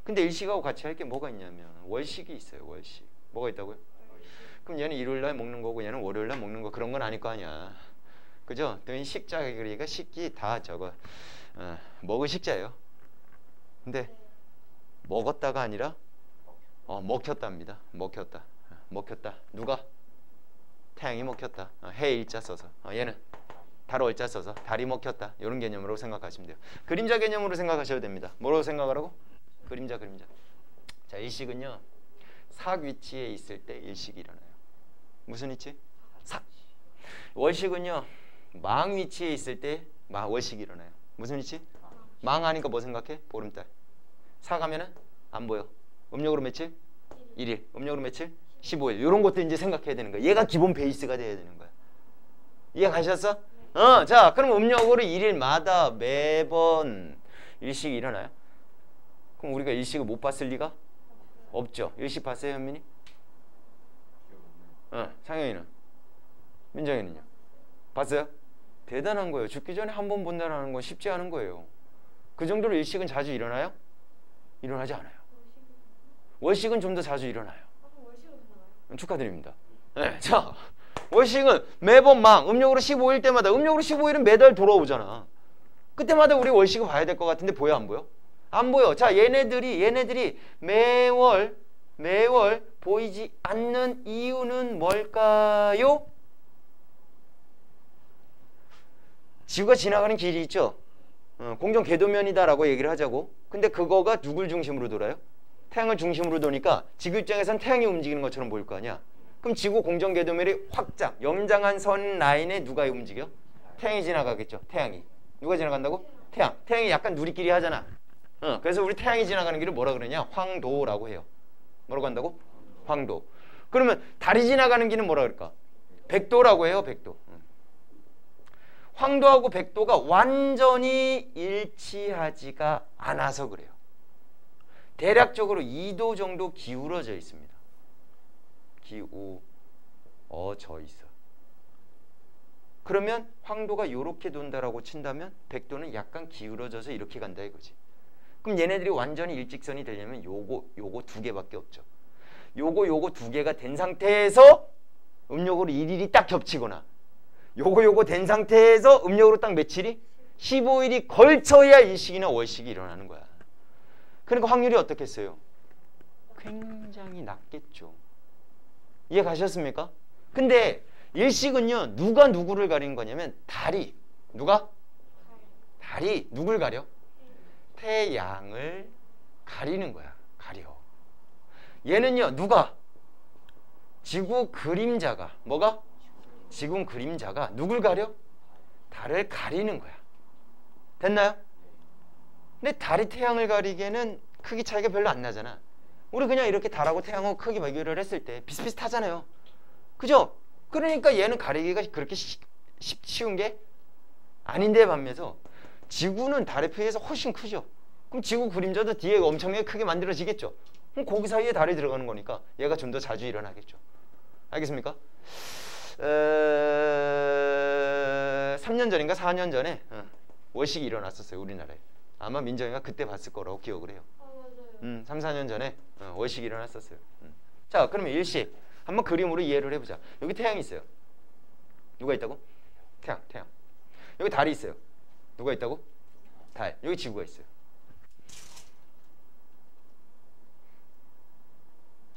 근데 일식하고 같이 할 게 뭐가 있냐면 월식이 있어요. 월식. 뭐가 있다고요? 그럼 얘는 일요일날 먹는 거고 얘는 월요일날 먹는 거 그런 건 아닐 거 아니야. 그죠? 식자 그러니까 식기 다 저거 먹을 식자예요. 근데 먹었다가 아니라 먹혔답니다. 먹혔다. 누가? 태양이 먹혔다. 해 일자 써서 얘는 달 월자 써서 달이 먹혔다. 이런 개념으로 생각하시면 돼요. 그림자 개념으로 생각하셔도 됩니다. 뭐라고 생각하라고? 그림자. 자 일식은요 삭 위치에 있을 때 일식이 일어나요. 무슨 위치? 삭. 월식은요 망 위치에 있을 때 월식이 일어나요. 무슨 위치? 망 하니까 뭐 생각해? 보름달. 삭 하면은 안 보여. 음력으로 며칠? 1일. 음력으로 며칠? 15일. 이런 것도 이제 생각해야 되는 거야. 얘가 기본 베이스가 돼야 되는 거야. 이해 가셨어? 자 그럼 음력으로 1일마다 매번 일식이 일어나요. 그럼 우리가 일식을 못 봤을 리가 없죠. 일식 봤어요 현민이? 상영이는? 민정이는요? 봤어요? 대단한 거예요. 죽기 전에 한 번 본다는 건 쉽지 않은 거예요. 그 정도로 일식은 자주 일어나요? 일어나지 않아요. 월식은 좀 더 자주 일어나요. 월식으로 나와요? 축하드립니다. 네, 자 월식은 매번 음력으로 15일 때마다 음력으로 15일은 매달 돌아오잖아. 그때마다 우리 월식을 봐야 될 것 같은데 보여 안 보여? 안 보여. 자 얘네들이 매월 보이지 않는 이유는 뭘까요? 지구가 지나가는 길이 있죠. 공정 궤도면이다라고 얘기를 하자고. 근데 그거가 누굴 중심으로 돌아요? 태양을 중심으로 도니까 지구 입장에선 태양이 움직이는 것처럼 보일 거 아니야. 그럼 지구 공정 궤도면이 염장한 선 라인에 누가 움직여? 태양이 지나가겠죠. 태양이. 누가 지나간다고? 태양. 태양이 약간 누리끼리 하잖아. 그래서 우리 태양이 지나가는 길을 뭐라 그러냐? 황도라고 해요. 뭐라고 한다고? 황도. 그러면 달이 지나가는 길은 뭐라 그럴까? 백도라고 해요. 백도. 황도하고 백도가 완전히 일치하지가 않아서 그래요. 대략적으로 2도 정도 기울어져 있습니다. 기울어져 있어. 그러면 황도가 이렇게 돈다라고 친다면 백도는 약간 기울어져서 이렇게 간다 이거지. 그럼 얘네들이 완전히 일직선이 되려면 요거 두 개밖에 없죠. 요거 두 개가 된 상태에서 음력으로 1일이 딱 겹치거나 요거 된 상태에서 음력으로 딱 며칠이? 15일이 걸쳐야 일식이나 월식이 일어나는 거야. 그러니까 확률이 어떻겠어요? 굉장히 낮겠죠. 이해 가셨습니까? 근데 일식은요 누가 누구를 가리는 거냐면 달이 달이 누굴 가려? 태양을 가리는 거야. 가려. 얘는요 누가? 지구 그림자가 뭐가? 지구 그림자가 누굴 가려? 달을 가리는 거야. 됐나요? 근데 달이 태양을 가리기에는 크기 차이가 별로 안 나잖아. 우리 그냥 이렇게 달하고 태양하고 크기 비교를 했을 때 비슷비슷하잖아요. 그죠? 그러니까 얘는 가리기가 그렇게 쉬운 게 아닌데 반면에서 지구는 달에 비해서 훨씬 크죠. 그럼 지구 그림자도 뒤에 엄청나게 크게 만들어지겠죠. 그럼 거기 사이에 달이 들어가는 거니까 얘가 좀 더 자주 일어나겠죠. 알겠습니까? 3년 전인가 4년 전에 월식이 일어났었어요. 우리나라에. 아마 민정이가 그때 봤을 거라고 기억을 해요. 맞아요. 3, 4년 전에 월식이 일어났었어요. 자 그러면 일식 한번 그림으로 이해를 해보자. 여기 태양이 있어요. 누가 있다고? 태양. 여기 달이 있어요. 누가 있다고? 달. 여기 지구가 있어요.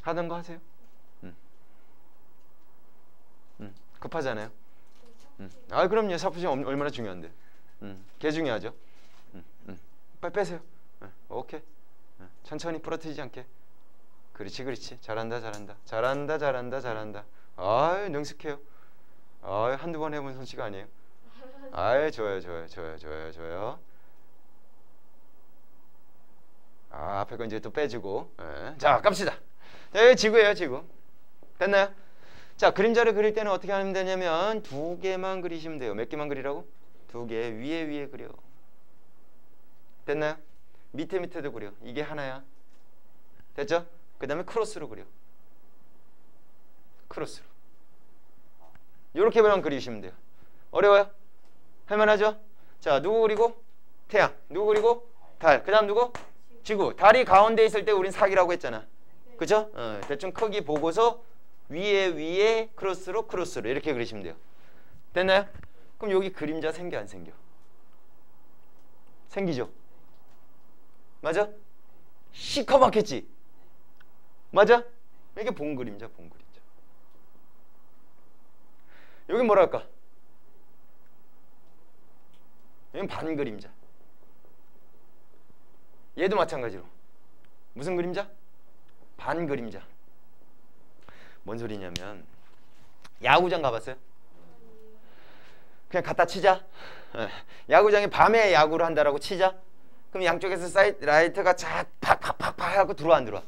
하던 거 하세요. 급하잖아요. 아 그럼요. 사푸시면 얼마나 중요한데. 개 중요하죠. 빨리 빼세요. 오케이. 천천히 부러뜨리지 않게. 그렇지 그렇지. 잘한다 잘한다. 잘한다 잘한다 잘한다. 아유 능숙해요. 아유 한두 번 해본 솜씨가 아니에요. 아유 좋아요 좋아요 좋아요 좋아요 좋아요. 아 앞에 거 이제 또 빼주고. 자 갑시다. 자 여기 지구예요 지구. 됐나요? 자 그림자를 그릴 때는 어떻게 하면 되냐면 두 개만 그리시면 돼요. 몇 개만 그리라고? 두 개. 위에 그려. 됐나요? 밑에도 그려. 이게 하나야. 됐죠? 그 다음에 크로스로 그려. 크로스로. 이렇게만 그리시면 돼요. 어려워요? 할만하죠? 자 누구 그리고? 태양. 누구 그리고? 달. 그 다음 누구? 지구. 달이 가운데 있을 때 우린 사기라고 했잖아. 그죠? 대충 크기 보고서 위에 크로스로 이렇게 그리시면 돼요. 됐나요? 그럼 여기 그림자 생겨 안 생겨? 생기죠? 맞아? 시커멓겠지? 맞아? 이게 본 그림자. 여기 뭐라 할까? 여긴 반 그림자. 얘도 마찬가지로 무슨 그림자? 반 그림자. 뭔 소리냐면 야구장 가봤어요? 그냥 갖다 치자. 야구장에 밤에 야구를 한다라고 치자. 그럼 양쪽에서 라이트가 쫙 팍팍팍팍 하고 들어와 안 들어와?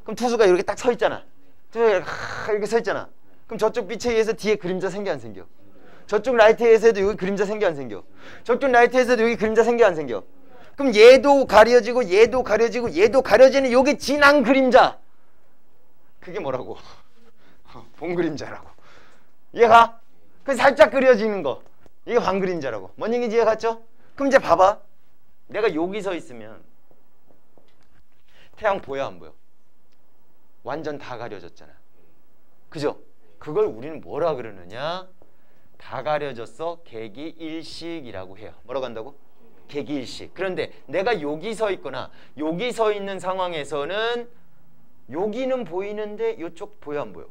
그럼 투수가 이렇게 딱 서 있잖아. 이렇게 서 있잖아. 그럼 저쪽 빛에 의해서 뒤에 그림자 생겨 안 생겨? 저쪽 라이트에서도 여기 그림자 생겨 안 생겨? 저쪽 라이트에서도 여기 그림자 생겨 안 생겨? 그럼 얘도 가려지고 얘도 가려지고 얘도 가려지는 여기 진한 그림자. 그게 뭐라고? 본 그림자라고. 이해가? 그 살짝 그려지는 거. 이게 반 그림자라고. 뭔 얘기인지 이해갔죠? 그럼 이제 봐봐. 내가 여기 서 있으면 태양 보여 안 보여? 완전 다 가려졌잖아. 그죠? 그걸 우리는 뭐라 그러느냐? 다 가려졌어. 개기일식이라고 해요. 뭐라고 한다고? 개기일식. 그런데 내가 여기 서 있거나 여기 서 있는 상황에서는 여기는 보이는데 이쪽 보여 안 보여?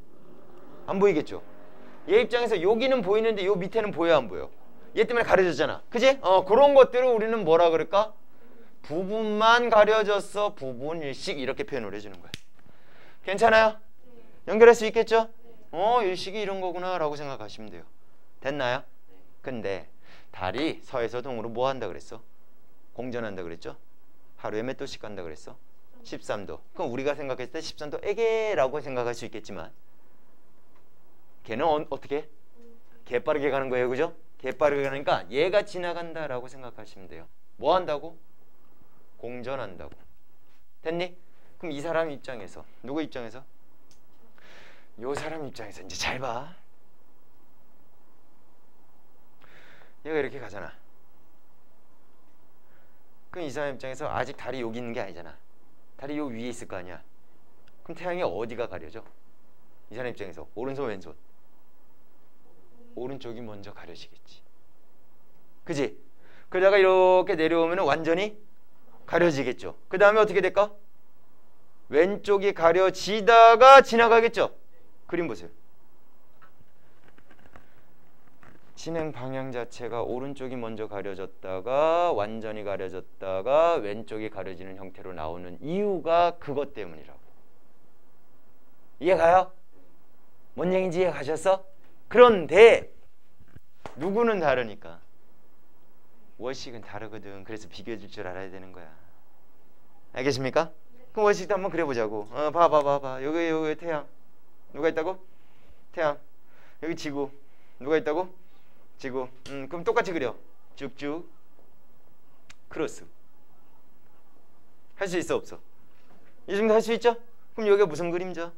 안 보이겠죠? 얘 입장에서 여기는 보이는데 요 밑에는 보여 안 보여? 얘 때문에 가려졌잖아. 그지? 그런 것들을 우리는 뭐라 그럴까? 부분만 가려졌어. 부분일식 이렇게 표현을 해주는 거야. 괜찮아요? 연결할 수 있겠죠? 일식이 이런 거구나 라고 생각하시면 돼요. 됐나요? 근데 달이 서에서 동으로 뭐 한다 그랬어? 공전한다 그랬죠? 하루에 몇 도씩 간다 그랬어? 13도. 그럼 우리가 생각했을 때 13도 에게라고 생각할 수 있겠지만 걔는 어떻게? 개빠르게 가는 거예요. 그죠? 개빠르게 가니까 얘가 지나간다라고 생각하시면 돼요. 뭐 한다고? 공전한다고. 됐니? 그럼 이 사람 입장에서 누구 입장에서? 요 사람 입장에서 이제 잘 봐. 얘가 이렇게 가잖아. 그럼 이 사람 입장에서 아직 달이 여기 있는 게 아니잖아. 달이 요 위에 있을 거 아니야. 그럼 태양이 어디가 가려져? 이 사람 입장에서 오른손 왼손? 오른쪽이 먼저 가려지겠지. 그지? 그러다가 이렇게 내려오면 완전히 가려지겠죠. 그 다음에 어떻게 될까? 왼쪽이 가려지다가 지나가겠죠. 그림 보세요. 진행 방향 자체가 오른쪽이 먼저 가려졌다가 완전히 가려졌다가 왼쪽이 가려지는 형태로 나오는 이유가 그것 때문이라고. 이해가요? 뭔 얘기인지 이해 가셨어? 그런데 누구는 다르니까 월식은 다르거든. 그래서 비교해 줄 줄 알아야 되는 거야. 알겠습니까? 그럼 월식도 한번 그려보자고. 봐봐. 여기 태양. 누가 있다고? 태양. 여기 지구. 누가 있다고? 지구. 그럼 똑같이 그려. 쭉쭉. 크로스. 할 수 있어 없어? 이 정도 할 수 있죠? 그럼 여기가 무슨 그림자?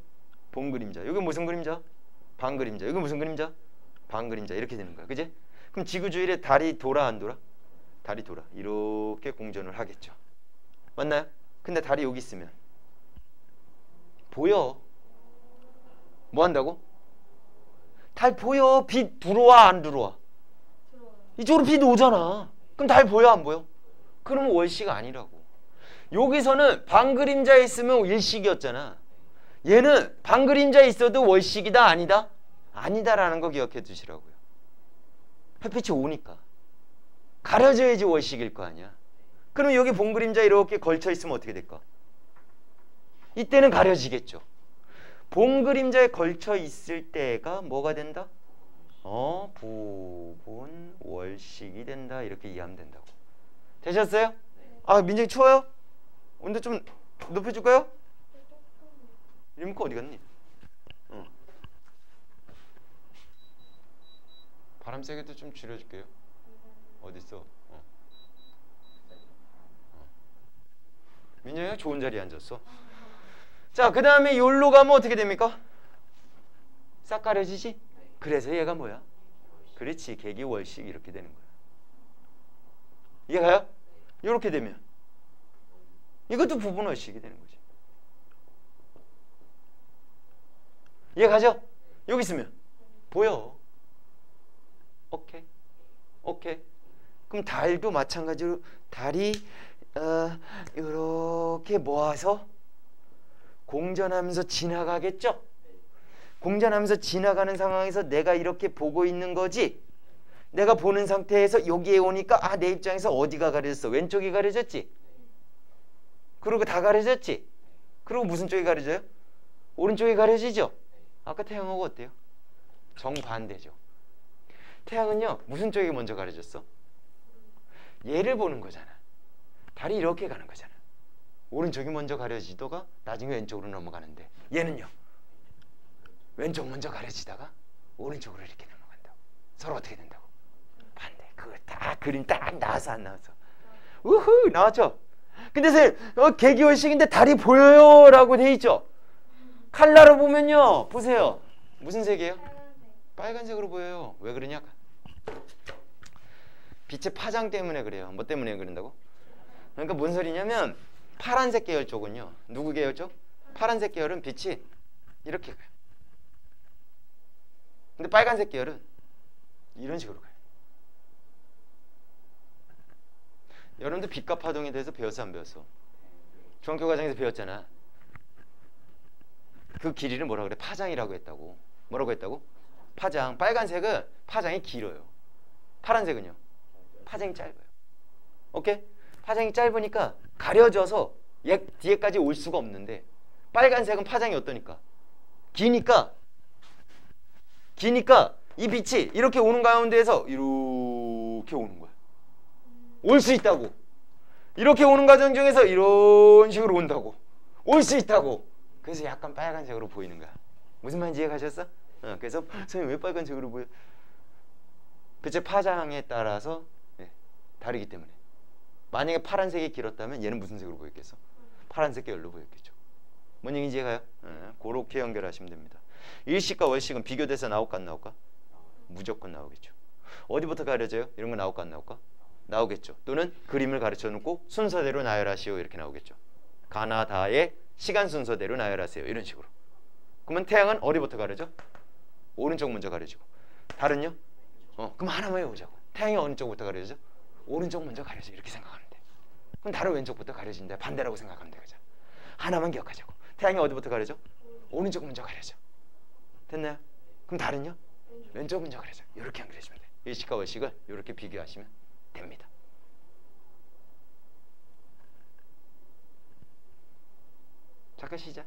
본 그림자. 여기 무슨 그림자? 반 그림자. 여기 무슨 그림자? 반 그림자. 이렇게 되는 거야. 그지? 그럼 지구 주위에 달이 돌아 안 돌아? 달이 돌아. 이렇게 공전을 하겠죠. 맞나요? 근데 달이 여기 있으면 보여. 뭐 한다고? 달 보여. 빛 들어와 안 들어와? 이쪽으로 빛 오잖아. 그럼 달 보여 안 보여? 그러면 월식 아니라고. 여기서는 반그림자에 있으면 일식이었잖아. 얘는 반그림자에 있어도 월식이다 아니다? 아니다라는 거 기억해 두시라고요. 햇빛이 오니까 가려져야지 월식일 거 아니야. 그럼 여기 본그림자 이렇게 걸쳐 있으면 어떻게 될까? 이때는 가려지겠죠. 본그림자에 걸쳐 있을 때가 뭐가 된다? 부분 월식이 된다. 이렇게 이해하면 된다고. 되셨어요? 아, 민정이 추워요? 온도 좀 높여줄까요? 리모컨 어디 갔니? 바람 세게도 좀 줄여줄게요. 어딨어? 민정이가 좋은 자리에 앉았어. 자, 그 다음에 여기로 가면 어떻게 됩니까? 싹 가려지지? 그래서 얘가 뭐야? 그렇지, 개기월식 이렇게 되는 거야. 이해가요? 이렇게 되면 이것도 부분월식이 되는 거지. 이해가죠? 여기 있으면 보여. 오케이. 오케이. 그럼 달도 마찬가지로 달이 이렇게 모아서 공전하면서 지나가겠죠? 공전하면서 지나가는 상황에서 내가 이렇게 보고 있는 거지. 내가 보는 상태에서 여기에 오니까 내 입장에서 어디가 가려졌어? 왼쪽이 가려졌지? 그리고 다 가려졌지? 그리고 무슨 쪽이 가려져요? 오른쪽이 가려지죠? 아까 태양하고 어때요? 정반대죠. 태양은요, 무슨 쪽이 먼저 가려졌어? 얘를 보는 거잖아. 달이 이렇게 가는 거잖아. 오른쪽이 먼저 가려지다가 나중에 왼쪽으로 넘어가는데 얘는요, 왼쪽 먼저 가려지다가 오른쪽으로 이렇게 넘어간다고. 서로 어떻게 된다고? 반대. 그걸 다 그림 딱 나와서 안 나와서. 우후, 나왔죠? 근데 선생님, 개기월식인데 달이 보여요 라고 돼 있죠? 칼라로 보면요, 보세요. 무슨 색이에요? 빨간색으로 보여요. 왜 그러냐? 빛의 파장 때문에 그래요. 뭐 때문에 그런다고? 그러니까 뭔 소리냐면 파란색 계열 쪽은요, 누구 계열 쪽? 파란색 계열은 빛이 이렇게 가요. 근데 빨간색 계열은 이런 식으로 가요. 여러분들 빛과 파동에 대해서 배웠어 안 배웠어? 중학교 과정에서 배웠잖아. 그 길이를 뭐라 그래? 파장이라고 했다고. 뭐라고 했다고? 파장. 빨간색은 파장이 길어요. 파란색은요? 파장이 짧아요. 오케이? 파장이 짧으니까 가려져서 얘 뒤에까지 올 수가 없는데, 빨간색은 파장이 어떠니까? 기니까 이 빛이 이렇게 오는 가운데에서 이렇게 오는 거야. 올 수 있다고. 이렇게 오는 과정 중에서 이런 식으로 온다고. 올 수 있다고. 그래서 약간 빨간색으로 보이는 거야. 무슨 말인지 이해 가셨어? 그래서 선생님 왜 빨간색으로 보여? 빛의 파장에 따라서 다르기 때문에. 만약에 파란색이 길었다면 얘는 무슨 색으로 보였겠어? 파란색 계열로 보였겠죠. 뭔 얘기인지 이해가요? 그렇게 연결하시면 됩니다. 일식과 월식은 비교돼서 나올까 안 나올까? 무조건 나오겠죠. 어디부터 가려져요? 이런 거 나올까 안 나올까? 나오겠죠. 또는 그림을 가르쳐 놓고 순서대로 나열하시오 이렇게 나오겠죠. 가나다의 시간 순서대로 나열하세요 이런 식으로. 그러면 태양은 어디부터 가려져? 오른쪽 먼저 가려지고. 달은요? 그럼 하나만 해보자고. 태양이 어느 쪽부터 가려져? 오른쪽 먼저 가려져 이렇게 생각하면 돼. 그럼 달은 왼쪽부터 가려진다. 반대라고 생각하면 되죠. 하나만 기억하자고. 태양이 어디부터 가려져? 오른쪽 먼저 가려져. 됐나요? 그럼 달은요? 왼쪽 먼저 가려져. 이렇게 연결해주면 돼. 일식과 월식을 이렇게 비교하시면 됩니다. 잠깐 쉬자.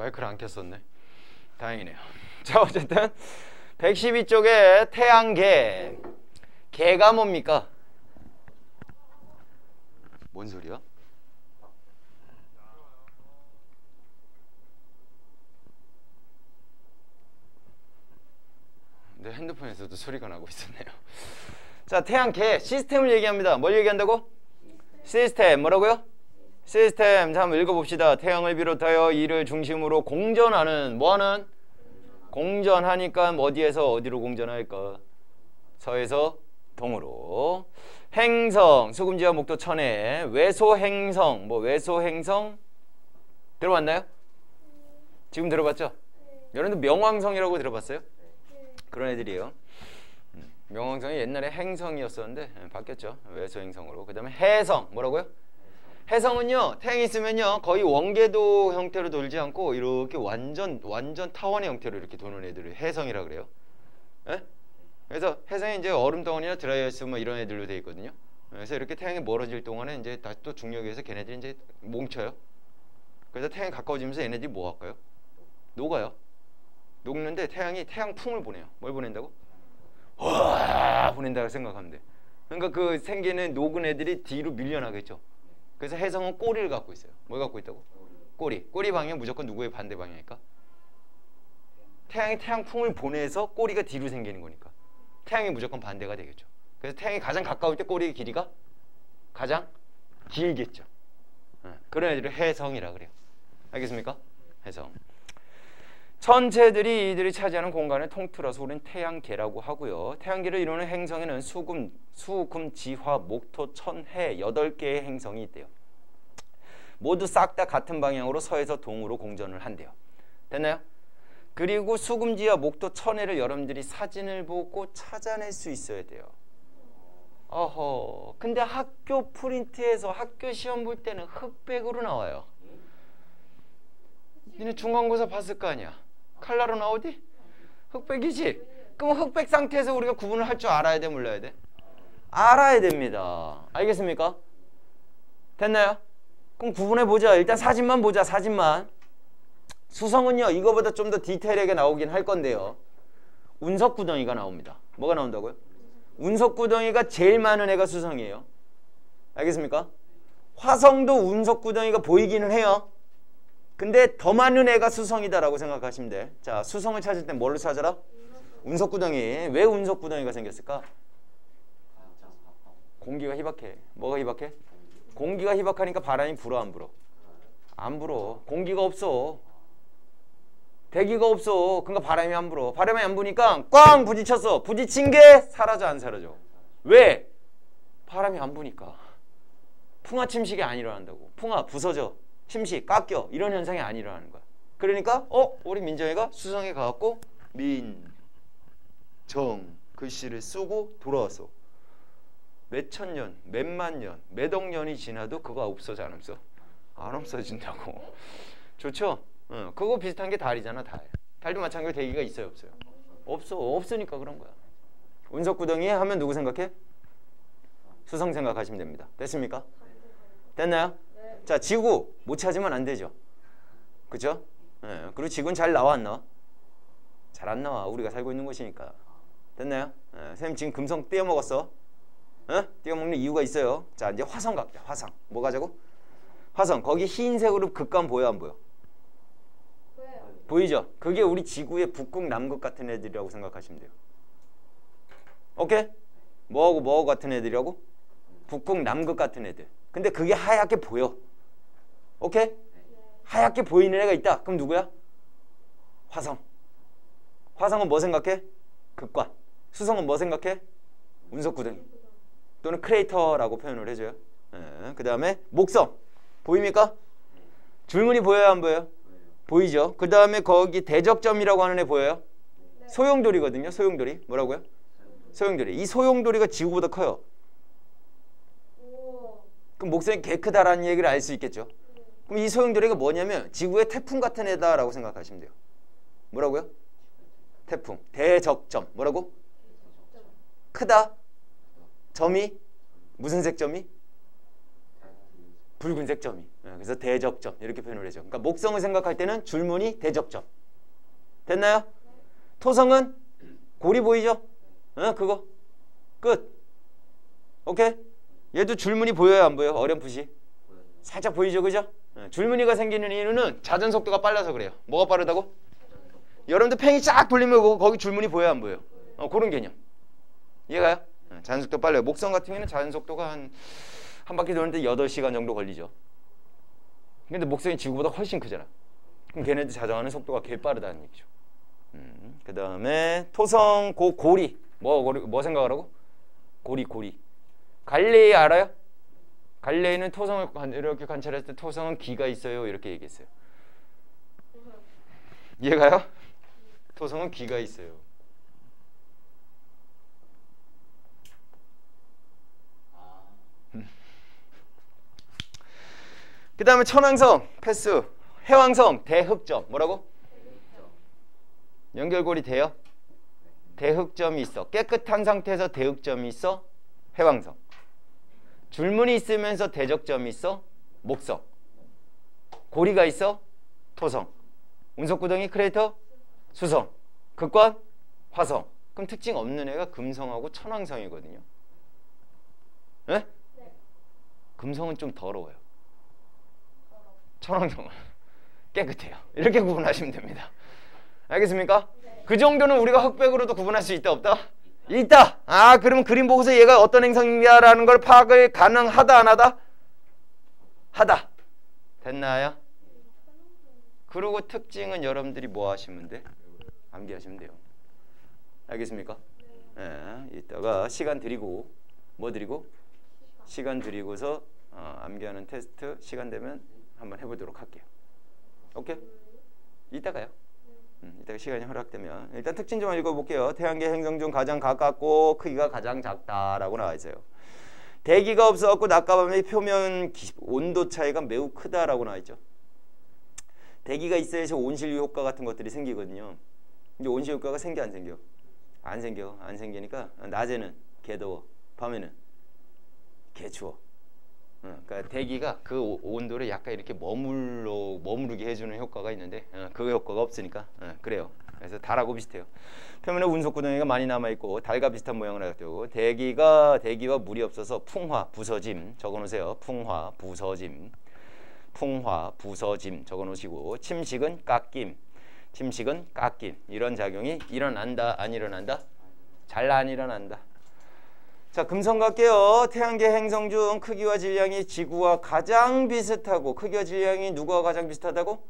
마이크를 안 켰었네. 다행이네요. 자, 어쨌든 112쪽에 태양계. 개가 뭡니까? 뭔 소리야? 내 핸드폰에서도 소리가 나고 있었네요. 자, 태양계 시스템을 얘기합니다. 뭘 얘기한다고? 시스템. 뭐라고요? 시스템. 자, 한번 읽어봅시다. 태양을 비롯하여 이를 중심으로 공전하는 뭐하는? 공전하니까 어디에서 어디로 공전할까? 서에서 동으로. 행성, 수금지와 목도 천해. 외소행성, 뭐 외소행성 들어봤나요? 지금 들어봤죠? 여러분들 명왕성이라고 들어봤어요? 그런 애들이에요. 명왕성이 옛날에 행성이었었는데 바뀌었죠. 외소행성으로. 그 다음에 해성, 뭐라고요? 해성은요, 태양이 있으면요 거의 원궤도 형태로 돌지 않고 이렇게 완전 타원의 형태로 이렇게 도는 애들을 해성이라 그래요. 예? 그래서 해성이 이제 얼음덩어리나 드라이아이스 뭐 이런 애들로 되어 있거든요. 그래서 이렇게 태양이 멀어질 동안에 이제 다시 또 중력에 의해서 걔네들이 이제 뭉쳐요. 그래서 태양이 가까워지면서 얘네들이 뭐 할까요? 녹아요. 녹는데 태양이 태양풍을 보내요. 뭘 보낸다고? 와 보낸다고 생각하면 돼. 그러니까 그 생기는 녹은 애들이 뒤로 밀려나겠죠. 그래서 해성은 꼬리를 갖고 있어요. 뭘 갖고 있다고? 꼬리. 꼬리 방향 무조건 누구의 반대 방향일까? 태양이 태양풍을 보내서 꼬리가 뒤로 생기는 거니까 태양이 무조건 반대가 되겠죠. 그래서 태양이 가장 가까울 때 꼬리의 길이가 가장 길겠죠. 그런 애들을 해성이라 그래요. 알겠습니까? 해성. 천체들이 이들이 차지하는 공간을 통틀어서 우리는 태양계라고 하고요. 태양계를 이루는 행성에는 수금, 지화, 목토, 천, 해 8개의 행성이 있대요. 모두 싹 다 같은 방향으로 서에서 동으로 공전을 한대요. 됐나요? 그리고 수금지와 목토, 천해를 여러분들이 사진을 보고 찾아낼 수 있어야 돼요. 어허. 근데 학교 프린트에서 학교 시험 볼 때는 흑백으로 나와요. 니네 중간고사 봤을 거 아니야. 칼라로 나오디? 흑백이지? 그럼 흑백 상태에서 우리가 구분을 할 줄 알아야 돼? 몰라야 돼? 알아야 됩니다. 알겠습니까? 됐나요? 그럼 구분해보자. 일단 사진만 보자. 사진만. 수성은요 이거보다 좀 더 디테일하게 나오긴 할 건데요. 운석구덩이가 나옵니다. 뭐가 나온다고요? 운석구덩이가 제일 많은 애가 수성이에요. 알겠습니까? 화성도 운석구덩이가 보이기는 해요. 근데 더 많은 애가 수성이다라고 생각하시면 돼. 자, 수성을 찾을 땐 뭘로 찾아라? 운석구덩이. 왜 운석구덩이가 생겼을까? 공기가 희박해. 뭐가 희박해? 공기가 희박하니까 바람이 불어 안 불어? 안 불어. 공기가 없어. 대기가 없어. 그러니까 바람이 안 불어. 바람이 안 부니까 꽝 부딪혔어. 부딪힌 게 사라져 안 사라져? 왜? 바람이 안 부니까. 풍화 침식이 안 일어난다고. 풍화 부서져. 침식 깎여. 이런 현상이 안 일어나는 거야. 그러니까 우리 민정이가 수성에 가갖고 민정 글씨를 쓰고 돌아왔어. 몇천 년, 몇만 년, 몇억 년이 지나도 그거 없어져 안 없어? 안 없어진다고. 좋죠? 그거 비슷한 게 달이잖아. 달도 마찬가지로 대기가 있어요 없어요? 없어. 없으니까 그런 거야. 운석구덩이 하면 누구 생각해? 수성 생각하시면 됩니다. 됐습니까? 됐나요? 네. 자, 지구 못 찾으면 안 되죠. 그죠? 네. 그리고 지구는 잘 나와 안 나와? 잘 안 나와. 우리가 살고 있는 곳이니까. 됐나요? 네. 선생님 지금 금성 떼어먹었어. 떼어먹는 이유가 있어요. 자, 이제 화성 갈게요. 화성. 뭐 가자고? 화성. 거기 흰색으로 극감 보여 안 보여? 보여요. 보이죠? 그게 우리 지구의 북극 남극 같은 애들이라고 생각하시면 돼요. 오케이? 뭐하고 같은 애들이라고? 북극 남극 같은 애들. 근데 그게 하얗게 보여. 오케이? 하얗게 보이는 애가 있다. 그럼 누구야? 화성. 화성은 뭐 생각해? 극관. 수성은 뭐 생각해? 운석구덩이. 또는 크레이터라고 표현을 해줘요. 그 다음에 목성. 보입니까? 줄무늬 보여요 안 보여요? 보이죠? 그 다음에 거기 대적점이라고 하는 애 보여요? 소용돌이거든요. 소용돌이. 뭐라고요? 소용돌이. 이 소용돌이가 지구보다 커요. 그럼 목성이 개 크다라는 얘기를 알 수 있겠죠. 그럼 이 소용돌이가 뭐냐면 지구의 태풍 같은 애다라고 생각하시면 돼요. 뭐라고요? 태풍. 대적점. 뭐라고? 크다. 점이? 무슨 색 점이? 붉은색 점이. 그래서 대적점 이렇게 표현을 해줘. 그러니까 목성을 생각할 때는 줄무늬 대적점. 됐나요? 토성은 고리 보이죠? 그거 끝. 오케이? 얘도 줄무늬 보여요 안 보여요? 어렴풋이 살짝 보이죠, 그죠? 줄무늬가 생기는 이유는 자전 속도가 빨라서 그래요. 뭐가 빠르다고? 여러분들 팽이 쫙 돌리면 거기 줄무늬 보여요 안 보여요? 그런 개념. 이해가요? 자전 속도 빨라요. 목성 같은 경우는 자전 속도가 한 바퀴 도는데 8시간 정도 걸리죠. 근데 목성이 지구보다 훨씬 크잖아. 그럼 걔네들 자전하는 속도가 개 빠르다는 얘기죠. 그 다음에 토성 고리. 뭐 생각하라고? 고리. 갈릴레이 알아요? 갈릴레이는 토성을 이렇게 관찰했을 때 토성은 기가 있어요 이렇게 얘기했어요. 이해가요? 토성은 기가 있어요. 그 다음에 천왕성 패스. 해왕성 대흑점. 뭐라고? 연결고리 돼요? 대흑점이 있어. 깨끗한 상태에서 대흑점이 있어. 해왕성. 줄무늬 있으면서 대적점이 있어. 목성. 고리가 있어. 토성. 운석구덩이 크레이터. 수성. 극관. 화성. 그럼 특징 없는 애가 금성하고 천왕성이거든요. 네? 금성은 좀 더러워요. 천왕성은 깨끗해요. 이렇게 구분하시면 됩니다. 알겠습니까? 그 정도는 우리가 흑백으로도 구분할 수 있다 없다? 있다. 그러면 그림 보고서 얘가 어떤 행성이냐라는 걸 파악을 가능하다 안 하다? 하다. 됐나요? 그리고 특징은 여러분들이 뭐 하시면 돼? 암기하시면 돼요. 알겠습니까? 이따가 시간 드리고 뭐 드리고? 시간 드리고서 암기하는 테스트 시간 되면 한번 해보도록 할게요. 오케이? 이따가요. 이따가 시간이 허락되면 일단 특징 좀 읽어볼게요. 태양계 행성 중 가장 가깝고 크기가 가장 작다라고 나와 있어요. 대기가 없어갖고 낮과 밤의 표면 온도 차이가 매우 크다라고 나와 있죠. 대기가 있어야지 온실 효과 같은 것들이 생기거든요. 근데 온실 효과가 생겨 안 생겨? 안 생겨. 안 생기니까 낮에는 개 더워, 밤에는 개 추워. 그러니까 대기가 그 온도를 약간 이렇게 머무르게 해주는 효과가 있는데 그 효과가 없으니까 그래요. 그래서 달하고 비슷해요. 표면에 운석구덩이가 많이 남아있고 달과 비슷한 모양을 하고 대기와 물이 없어서 풍화, 부서짐 적어놓으세요. 풍화, 부서짐 적어놓으시고 침식은 깎임 이런 작용이 일어난다 안 일어난다? 잘 안 일어난다. 자, 금성 갈게요. 태양계 행성 중 크기와 질량이 지구와 가장 비슷하고 크기와 질량이 누구와 가장 비슷하다고?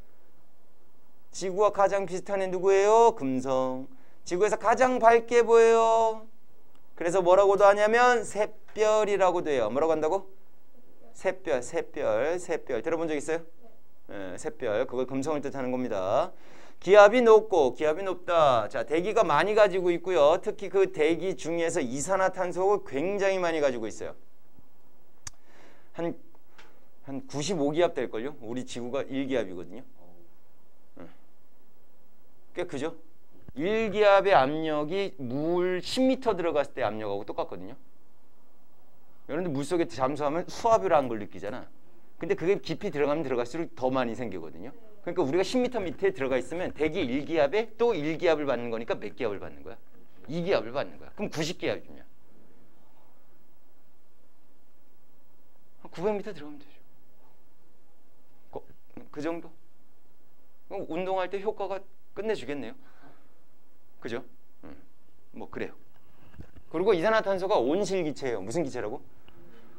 지구와 가장 비슷한 애 누구예요? 금성. 지구에서 가장 밝게 보여요. 그래서 뭐라고도 하냐면 샛별이라고도 해요. 뭐라고 한다고? 샛별. 들어본 적 있어요? 샛별. 그걸 금성을 뜻하는 겁니다. 기압이 높다. 자, 대기가 많이 가지고 있고요. 특히 그 대기 중에서 이산화탄소를 굉장히 많이 가지고 있어요. 한 95기압 될걸요? 우리 지구가 1기압이거든요. 꽤 크죠? 1기압의 압력이 물 10m 들어갔을 때 압력하고 똑같거든요. 여러분들 물속에 잠수하면 수압이라는 걸 느끼잖아. 근데 그게 깊이 들어가면 들어갈수록 더 많이 생기거든요. 그러니까 우리가 10m 밑에 들어가 있으면 대기 1기압에 또 1기압을 받는 거니까 몇 기압을 받는 거야? 2기압을 받는 거야. 그럼 90기압이면 한 900m 들어가면 되죠. 그 정도? 그럼 운동할 때 효과가 끝내주겠네요. 그죠? 뭐 그래요. 그리고 이산화탄소가 온실기체예요. 무슨 기체라고?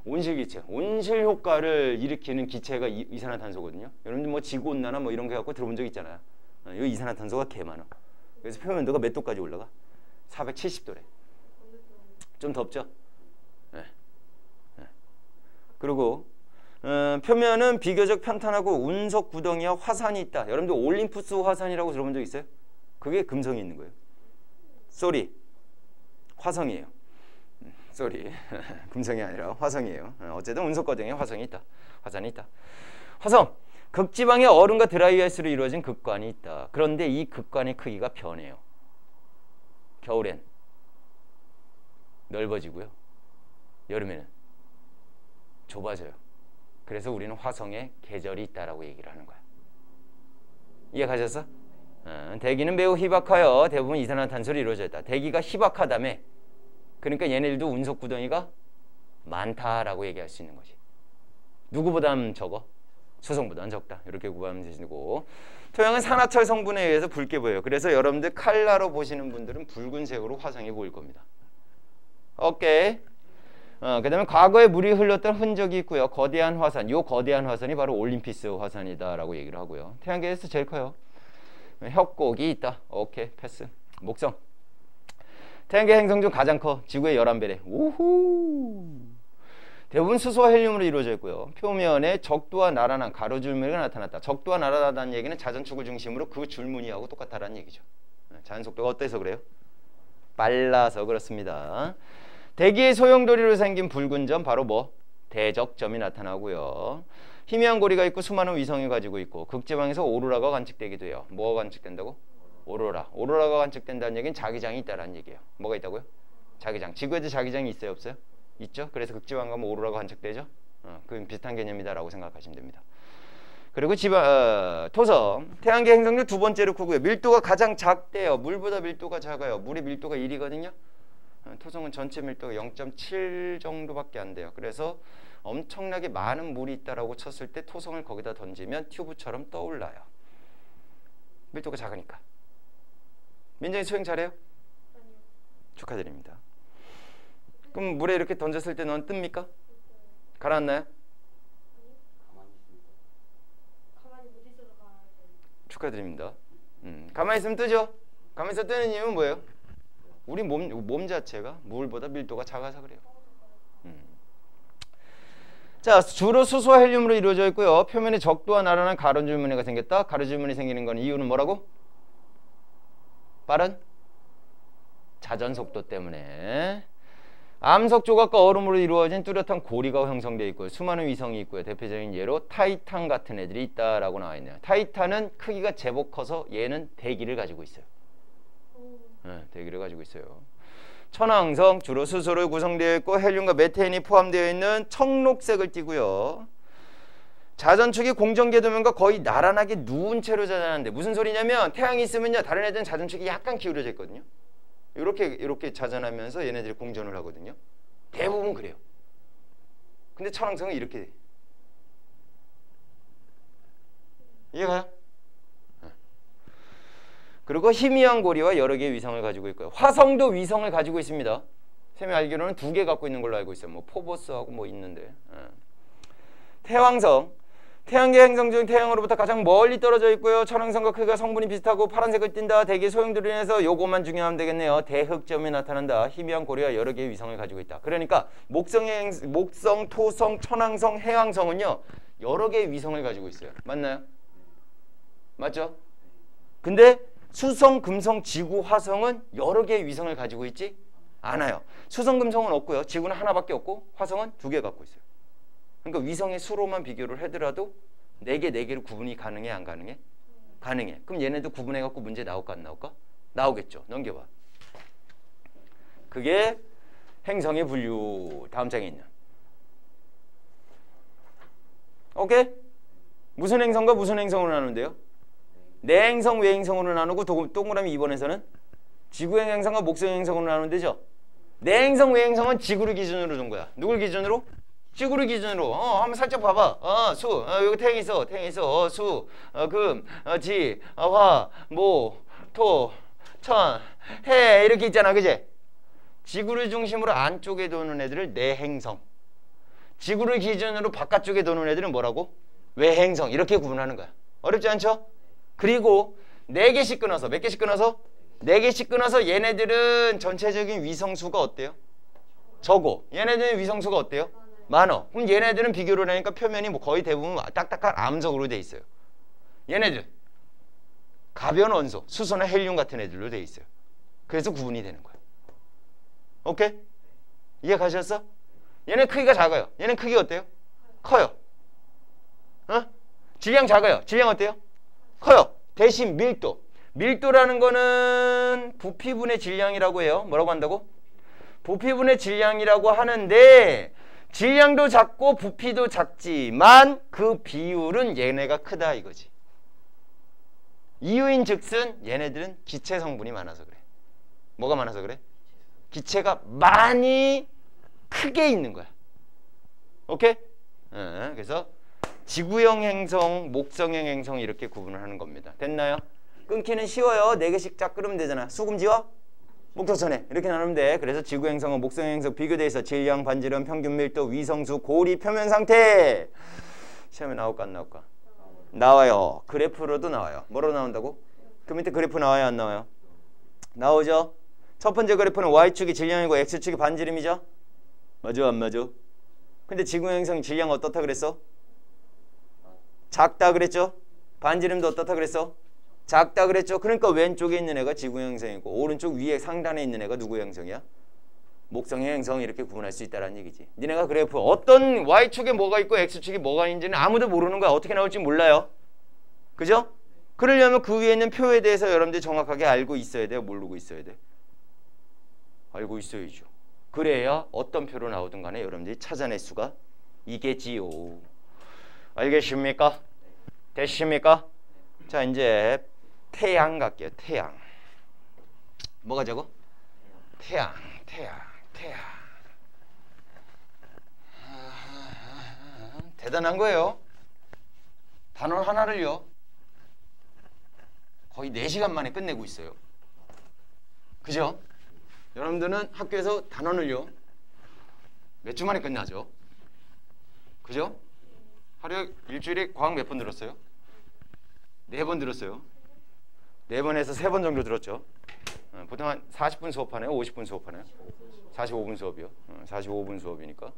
온실기체. 온실 효과를 일으키는 기체가 이산화탄소거든요. 여러분들 뭐 지구온난화 뭐 이런 거 갖고 들어본 적 있잖아요. 여기 이산화탄소가 개 많아. 그래서 표면온도가 몇 도까지 올라가? 470도래. 좀 덥죠? 네. 그리고 표면은 비교적 편탄하고 운석 구덩이와 화산이 있다. 여러분들 올림푸스 화산이라고 들어본 적 있어요? 그게 금성이 있는 거예요. 쏘리. 화성이에요. 쏘리. 금성이 아니라 화성이에요. 어쨌든 운석 구덩이에 화성이 있다. 화산이 있다. 화성. 극지방의 얼음과 드라이아이스로 이루어진 극관이 있다. 그런데 이 극관의 크기가 변해요. 겨울엔 넓어지고요. 여름에는 좁아져요. 그래서 우리는 화성에 계절이 있다라고 얘기를 하는 거야. 이해 가셨어? 대기는 매우 희박하여 대부분 이산화탄소로 이루어져 있다. 대기가 희박하다며. 그러니까 얘네들도 운석 구덩이가 많다라고 얘기할 수 있는 거지. 누구보다는 적어? 수성보다는 적다. 이렇게 구하면 되시고, 토양은 산화철 성분에 의해서 붉게 보여요. 그래서 여러분들 칼라로 보시는 분들은 붉은색으로 화성이 보일 겁니다. 오케이. 그 다음에 과거에 물이 흘렀던 흔적이 있고요. 거대한 화산, 요 거대한 화산이 바로 올림피스 화산이다라고 얘기를 하고요. 태양계에서 제일 커요. 협곡이 있다. 오케이, 패스. 목성. 태양계 행성 중 가장 커. 지구의 11배래. 우후. 대부분 수소와 헬륨으로 이루어져 있고요. 표면에 적도와 나란한 가로줄무늬가 나타났다. 적도와 나란하다는 얘기는 자전축을 중심으로 그 줄무늬하고 똑같다라는 얘기죠. 자연속도가 어때서 그래요? 빨라서 그렇습니다. 대기의 소용돌이로 생긴 붉은 점, 바로 뭐? 대적점이 나타나고요. 희미한 고리가 있고 수많은 위성이 가지고 있고, 극지방에서 오로라가 관측되기도 해요. 뭐가 관측된다고? 오로라. 오로라가 관측된다는 얘기는 자기장이 있다라는 얘기예요. 뭐가 있다고요? 자기장. 지구에도 자기장이 있어요, 없어요? 있죠? 그래서 극지방 가면 오로라가 관측되죠? 그건 비슷한 개념이다라고 생각하시면 됩니다. 그리고 토성. 태양계 행성 중 두 번째로 크고요. 밀도가 가장 작대요. 물보다 밀도가 작아요. 물의 밀도가 1이거든요. 토성은 전체 밀도가 0.7 정도밖에 안 돼요. 그래서 엄청나게 많은 물이 있다라고 쳤을 때 토성을 거기다 던지면 튜브처럼 떠올라요. 밀도가 작으니까. 민정이 수행 잘해요? 아니요. 축하드립니다. 그럼 물에 이렇게 던졌을 때 넌 뜹니까? 가라앉나요? 가만히 못 있어서 가라앉아요. 축하드립니다. 가만히 있으면 뜨죠? 가만히 있어 뜨는 이유는 뭐예요? 우리 몸 자체가 물보다 밀도가 작아서 그래요. 자, 주로 수소와 헬륨으로 이루어져 있고요. 표면에 적도와 나란한 가로줄무늬가 생겼다. 가로줄무늬 생기는 건 이유는 뭐라고? 빠른 자전속도 때문에. 암석 조각과 얼음으로 이루어진 뚜렷한 고리가 형성되어 있고요. 수많은 위성이 있고요. 대표적인 예로 타이탄 같은 애들이 있다라고 나와 있네요. 타이탄은 크기가 제법 커서 얘는 대기를 가지고 있어요. 대기를 가지고 있어요. 천왕성 주로 수소로 구성되어 있고 헬륨과 메테인이 포함되어 있는 청록색을 띠고요. 자전축이 공전궤도면과 거의 나란하게 누운 채로 자전하는데, 무슨 소리냐면 태양이 있으면요, 다른 애들은 자전축이 약간 기울어져 있거든요. 이렇게 자전하면서 얘네들이 공전을 하거든요. 대부분 그래요. 근데 천왕성은 이렇게 돼. 이해가요? 그리고 희미한 고리와 여러 개의 위성을 가지고 있고요. 화성도 위성을 가지고 있습니다. 쌤이 알기로는 2개 갖고 있는 걸로 알고 있어요. 뭐 포보스하고 뭐 있는데. 태왕성. 태양계 행성 중 태양으로부터 가장 멀리 떨어져 있고요. 천왕성과 크기가 성분이 비슷하고 파란색을 띈다. 대기 소용돌이로 인해서 요것만 중요하면 되겠네요. 대흑점이 나타난다. 희미한 고리와 여러 개의 위성을 가지고 있다. 그러니까 목성, 토성, 천왕성, 해왕성은요, 여러 개의 위성을 가지고 있어요. 맞나요? 맞죠? 근데 수성, 금성, 지구, 화성은 여러 개의 위성을 가지고 있지 않아요. 수성, 금성은 없고요. 지구는 하나밖에 없고 화성은 2개 갖고 있어요. 그러니까 위성의 수로만 비교를 하더라도 4개로 구분이 가능해, 안 가능해? 가능해. 그럼 얘네도 구분해갖고 문제 나올까, 안 나올까? 나오겠죠. 넘겨봐. 그게 행성의 분류. 다음 장에 있는. 오케이? 무슨 행성과 무슨 행성으로 나누는데요? 내행성, 외행성으로 나누고 동그라미 2번에서는 지구행 행성과 목성 행성으로 나누면 되죠? 내행성, 외행성은 지구를 기준으로 둔 거야. 누굴 기준으로? 지구를 기준으로. 한번 살짝 봐봐. 여기 태양 있어. 수, 금, 지, 화, 모, 토, 천, 해 이렇게 있잖아, 그지? 지구를 중심으로 안쪽에 도는 애들을 내행성. 지구를 기준으로 바깥쪽에 도는 애들은 뭐라고? 외행성. 이렇게 구분하는 거야. 어렵지 않죠? 그리고 4개씩 끊어서, 몇 개씩 끊어서? 4개씩 끊어서 얘네들은 전체적인 위성수가 어때요? 적어. 얘네들은 위성수가 어때요? 많어. 그럼 얘네들은 비교를 하니까 표면이 뭐 거의 대부분 딱딱한 암석으로 돼 있어요. 얘네들 가벼운 원소, 수소나 헬륨 같은 애들로 돼 있어요. 그래서 구분이 되는 거야. 오케이? 이해 가셨어? 얘는 크기가 작아요. 얘는 크기가 어때요? 커요. 질량 작아요. 질량 어때요? 커요. 대신 밀도라는 거는 부피분의 질량이라고 해요. 뭐라고 한다고? 부피분의 질량이라고 하는데 질량도 작고 부피도 작지만 그 비율은 얘네가 크다 이거지. 이유인 즉슨 얘네들은 기체 성분이 많아서 그래. 뭐가 많아서 그래? 기체가 많이 크게 있는 거야. 오케이? 그래서 지구형 행성, 목성형 행성 이렇게 구분을 하는 겁니다. 됐나요? 끊기는 쉬워요. 4개씩 쫙 끄면 되잖아. 수금지와 목적선에 이렇게 나누면 돼. 그래서 지구 행성은 목성 행성 비교돼 있어. 질량, 반지름, 평균 밀도, 위성수, 고리, 표면 상태. 시험에 나올까 안 나올까? 나와요. 그래프로도 나와요. 뭐로 나온다고? 그 밑에 그래프 나와요 안 나와요? 나오죠. 첫 번째 그래프는 Y축이 질량이고 X축이 반지름이죠. 맞아 안 맞아? 근데 지구 행성 질량 어떻다 그랬어? 작다 그랬죠? 반지름도 어떻다 그랬어? 작다 그랬죠? 그러니까 왼쪽에 있는 애가 지구 행성이고 오른쪽 위에 상단에 있는 애가 누구 행성이야? 목성의 행성 이렇게 구분할 수 있다는 얘기지. 니네가 그래프 어떤 Y축에 뭐가 있고 X축이 뭐가 있는지는 아무도 모르는 거야. 어떻게 나올지 몰라요. 그죠? 그러려면 그 위에 있는 표에 대해서 여러분들이 정확하게 알고 있어야 돼요? 모르고 있어야 돼? 알고 있어야죠. 그래야 어떤 표로 나오든 간에 여러분들이 찾아낼 수가 있겠지요. 알겠습니까? 됐습니까? 자 이제 태양 갈게요. 태양. 뭐가 저거? 태양. 대단한 거예요. 단원 하나를요. 거의 4시간 만에 끝내고 있어요. 그죠? 여러분들은 학교에서 단원을요. 몇 주 만에 끝나죠? 그죠? 하루 일주일에 과학 몇 번 들었어요? 4번 들었어요. 4번에서 3번 정도 들었죠. 보통 한 40분 수업하네요? 50분 수업하네요? 45분 수업이요. 45분 수업이니까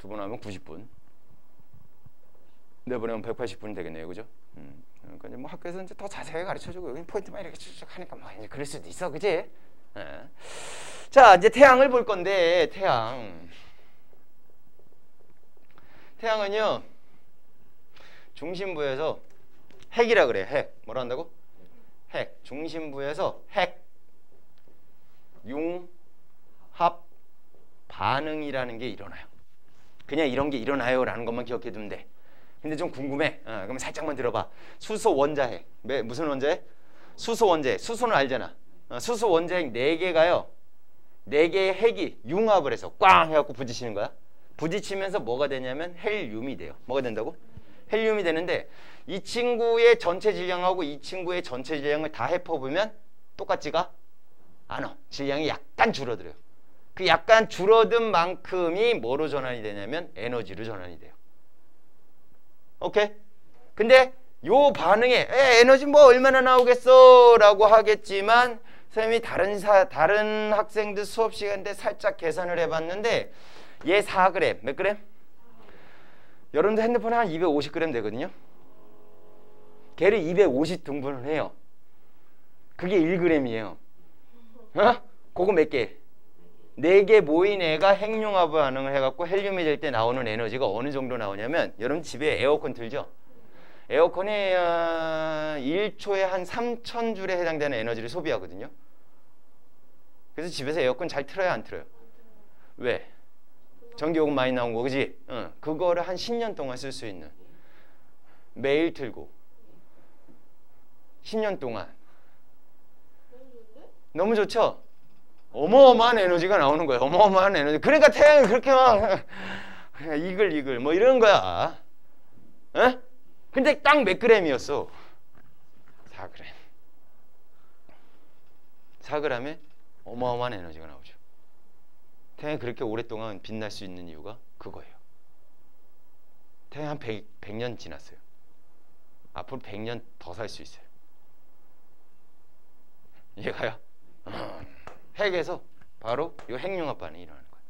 2번 하면 90분. 4번 하면 180분 되겠네요. 그죠? 그러니까 이제 뭐 학교에서 이제 더 자세하게 가르쳐주고 여기 포인트만 이렇게 쭉쭉 하니까 뭐 이제 그럴 수도 있어. 그지? 자 이제 태양을 볼 건데 태양은요 중심부에서 핵이라 그래. 핵 뭐라 한다고? 핵 중심부에서 핵 융합 반응이라는 게 일어나요. 그냥 이런 게 일어나요 라는 것만 기억해 두면 돼. 근데 좀 궁금해. 그럼 살짝만 들어봐. 수소 원자핵 무슨 원자핵? 수소 원자핵. 수소는 알잖아. 수소 원자핵 4개가요 4개의 핵이 융합을 해서 꽝 해갖고 부딪히는 거야. 부딪히면서 뭐가 되냐면 헬륨이 돼요. 뭐가 된다고? 헬륨이 되는데 이 친구의 전체 질량하고 이 친구의 전체 질량을 다 해퍼보면 똑같지가 않아. 질량이 약간 줄어들어요. 그 약간 줄어든 만큼이 뭐로 전환이 되냐면 에너지로 전환이 돼요. 오케이? 근데 요 반응에 에너지 뭐 얼마나 나오겠어 라고 하겠지만 선생님이 다른 학생들 수업 시간 때 살짝 계산을 해봤는데 얘 4g 몇 그램? 여러분들 핸드폰에 한 250g 되거든요. 걔를 250 등분을 해요. 그게 1g이에요. 그거 몇 개? 4개 모인 애가 핵융합 반응을 해갖고 헬륨이 될 때 나오는 에너지가 어느 정도 나오냐면 여러분 집에 에어컨 틀죠? 에어컨이 1초에 한 3,000줄에 해당되는 에너지를 소비하거든요. 그래서 집에서 에어컨 잘 틀어요 안 틀어요? 왜? 전기요금 많이 나온 거 그지? 그거를 한 10년 동안 쓸 수 있는 매일 틀고 10년 동안 너무 좋죠? 어마어마한 에너지가 나오는 거예요. 어마어마한 에너지. 그러니까 태양이 그렇게 막 이글 뭐 이런 거야. 에? 근데 딱 몇 그램이었어? 4g. 4g에 어마어마한 에너지가 나오죠. 태양이 그렇게 오랫동안 빛날 수 있는 이유가 그거예요. 태양이 한 100년 지났어요. 앞으로 100년 더 살 수 있어요. 이해가요? 핵에서 바로 이 핵융합 반응이 일어나는 거예요.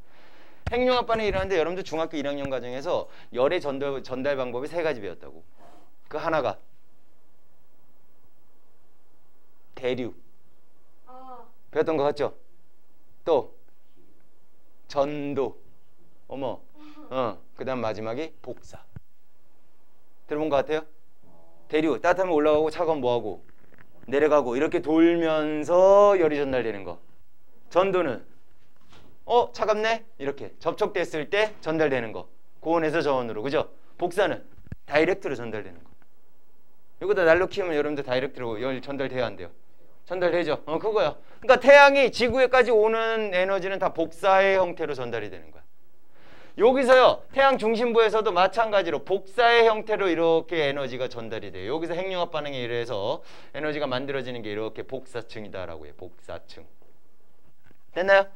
핵융합 반응이 일어나는데 여러분들 중학교 1학년 과정에서 열의 전달 방법이 3가지 배웠다고. 그 하나가 대류. 배웠던 거 같죠? 또 전도. 그 다음 마지막이 복사. 들어본 것 같아요? 대류. 따뜻하면 올라가고 차가우면 뭐하고? 내려가고 이렇게 돌면서 열이 전달되는 거. 전도는 차갑네? 이렇게 접촉됐을 때 전달되는 거. 고온에서 저온으로. 그죠? 복사는 다이렉트로 전달되는 거. 이거다 난로 키우면 여러분들 다이렉트로 열 전달돼야 안 돼요? 전달되죠? 그거야. 그러니까 태양이 지구에까지 오는 에너지는 다 복사의 형태로 전달이 되는 거야. 여기서요, 태양 중심부에서도 마찬가지로 복사의 형태로 이렇게 에너지가 전달이 돼요. 여기서 핵융합 반응에 의해서 에너지가 만들어지는 게 이렇게 복사층이다라고 해요. 복사층. 됐나요?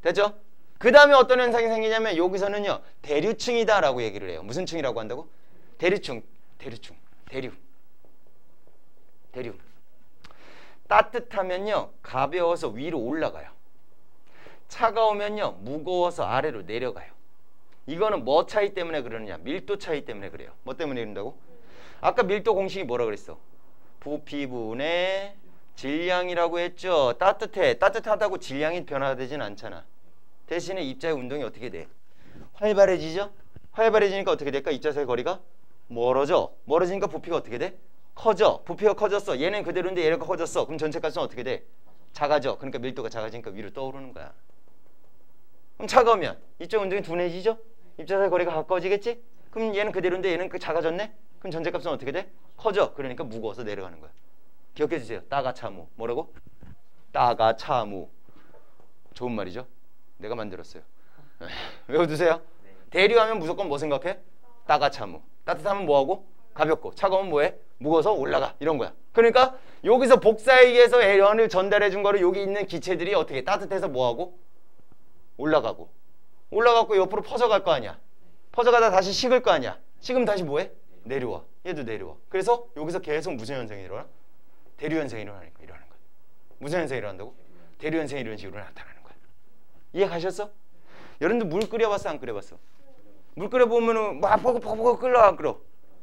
됐죠? 그 다음에 어떤 현상이 생기냐면 여기서는요, 대류층이다라고 얘기를 해요. 무슨 층이라고 한다고? 대류층. 대류. 따뜻하면요, 가벼워서 위로 올라가요. 차가우면요, 무거워서 아래로 내려가요. 이거는 뭐 차이 때문에 그러느냐? 밀도 차이 때문에 그래요. 뭐 때문에 이런다고? 아까 밀도 공식이 뭐라 그랬어? 부피분의 질량이라고 했죠. 따뜻하다고 질량이 변화되진 않잖아. 대신에 입자의 운동이 어떻게 돼? 활발해지죠? 활발해지니까 어떻게 될까? 입자사이 거리가 멀어지니까 부피가 어떻게 돼? 커져. 부피가 커졌어. 얘는 그대로인데 얘가 커졌어. 그럼 전체 값은 어떻게 돼? 작아져. 그러니까 밀도가 작아지니까 위로 떠오르는 거야. 그럼 차가우면 이쪽 운동이 둔해지죠? 입자사이 거리가 가까워지겠지? 그럼 얘는 그대로인데 얘는 작아졌네? 그럼 전체 값은 어떻게 돼? 커져. 그러니까 무거워서 내려가는 거야. 기억해 주세요. 따가차무. 뭐라고? 따가차무. 좋은 말이죠? 내가 만들었어요. 외워두세요. 대류하면 무조건 뭐 생각해? 따가차무. 따뜻하면 뭐하고? 가볍고. 차가우면 뭐해? 무거워서 올라가. 이런 거야. 그러니까 여기서 복사에 의해서 에너지를 전달해 준 거를 여기 있는 기체들이 어떻게 따뜻해서 뭐하고? 올라가고 옆으로 퍼져갈 거 아니야. 퍼져가다 다시 식을 거 아니야. 식으면 다시 뭐해? 내려와. 얘도 내려와. 그래서 여기서 계속 무슨 현상이 일어나? 대류 현상이 일어나는 거야. 무슨 현상이 일어난다고? 대류 현상이 이런 식으로 나타나는 거야. 이해 가셨어? 여러분들 물 끓여봤어? 안 끓여봤어? 물 끓여보면은 막 뽀글뽀글 끓여 안 끓여?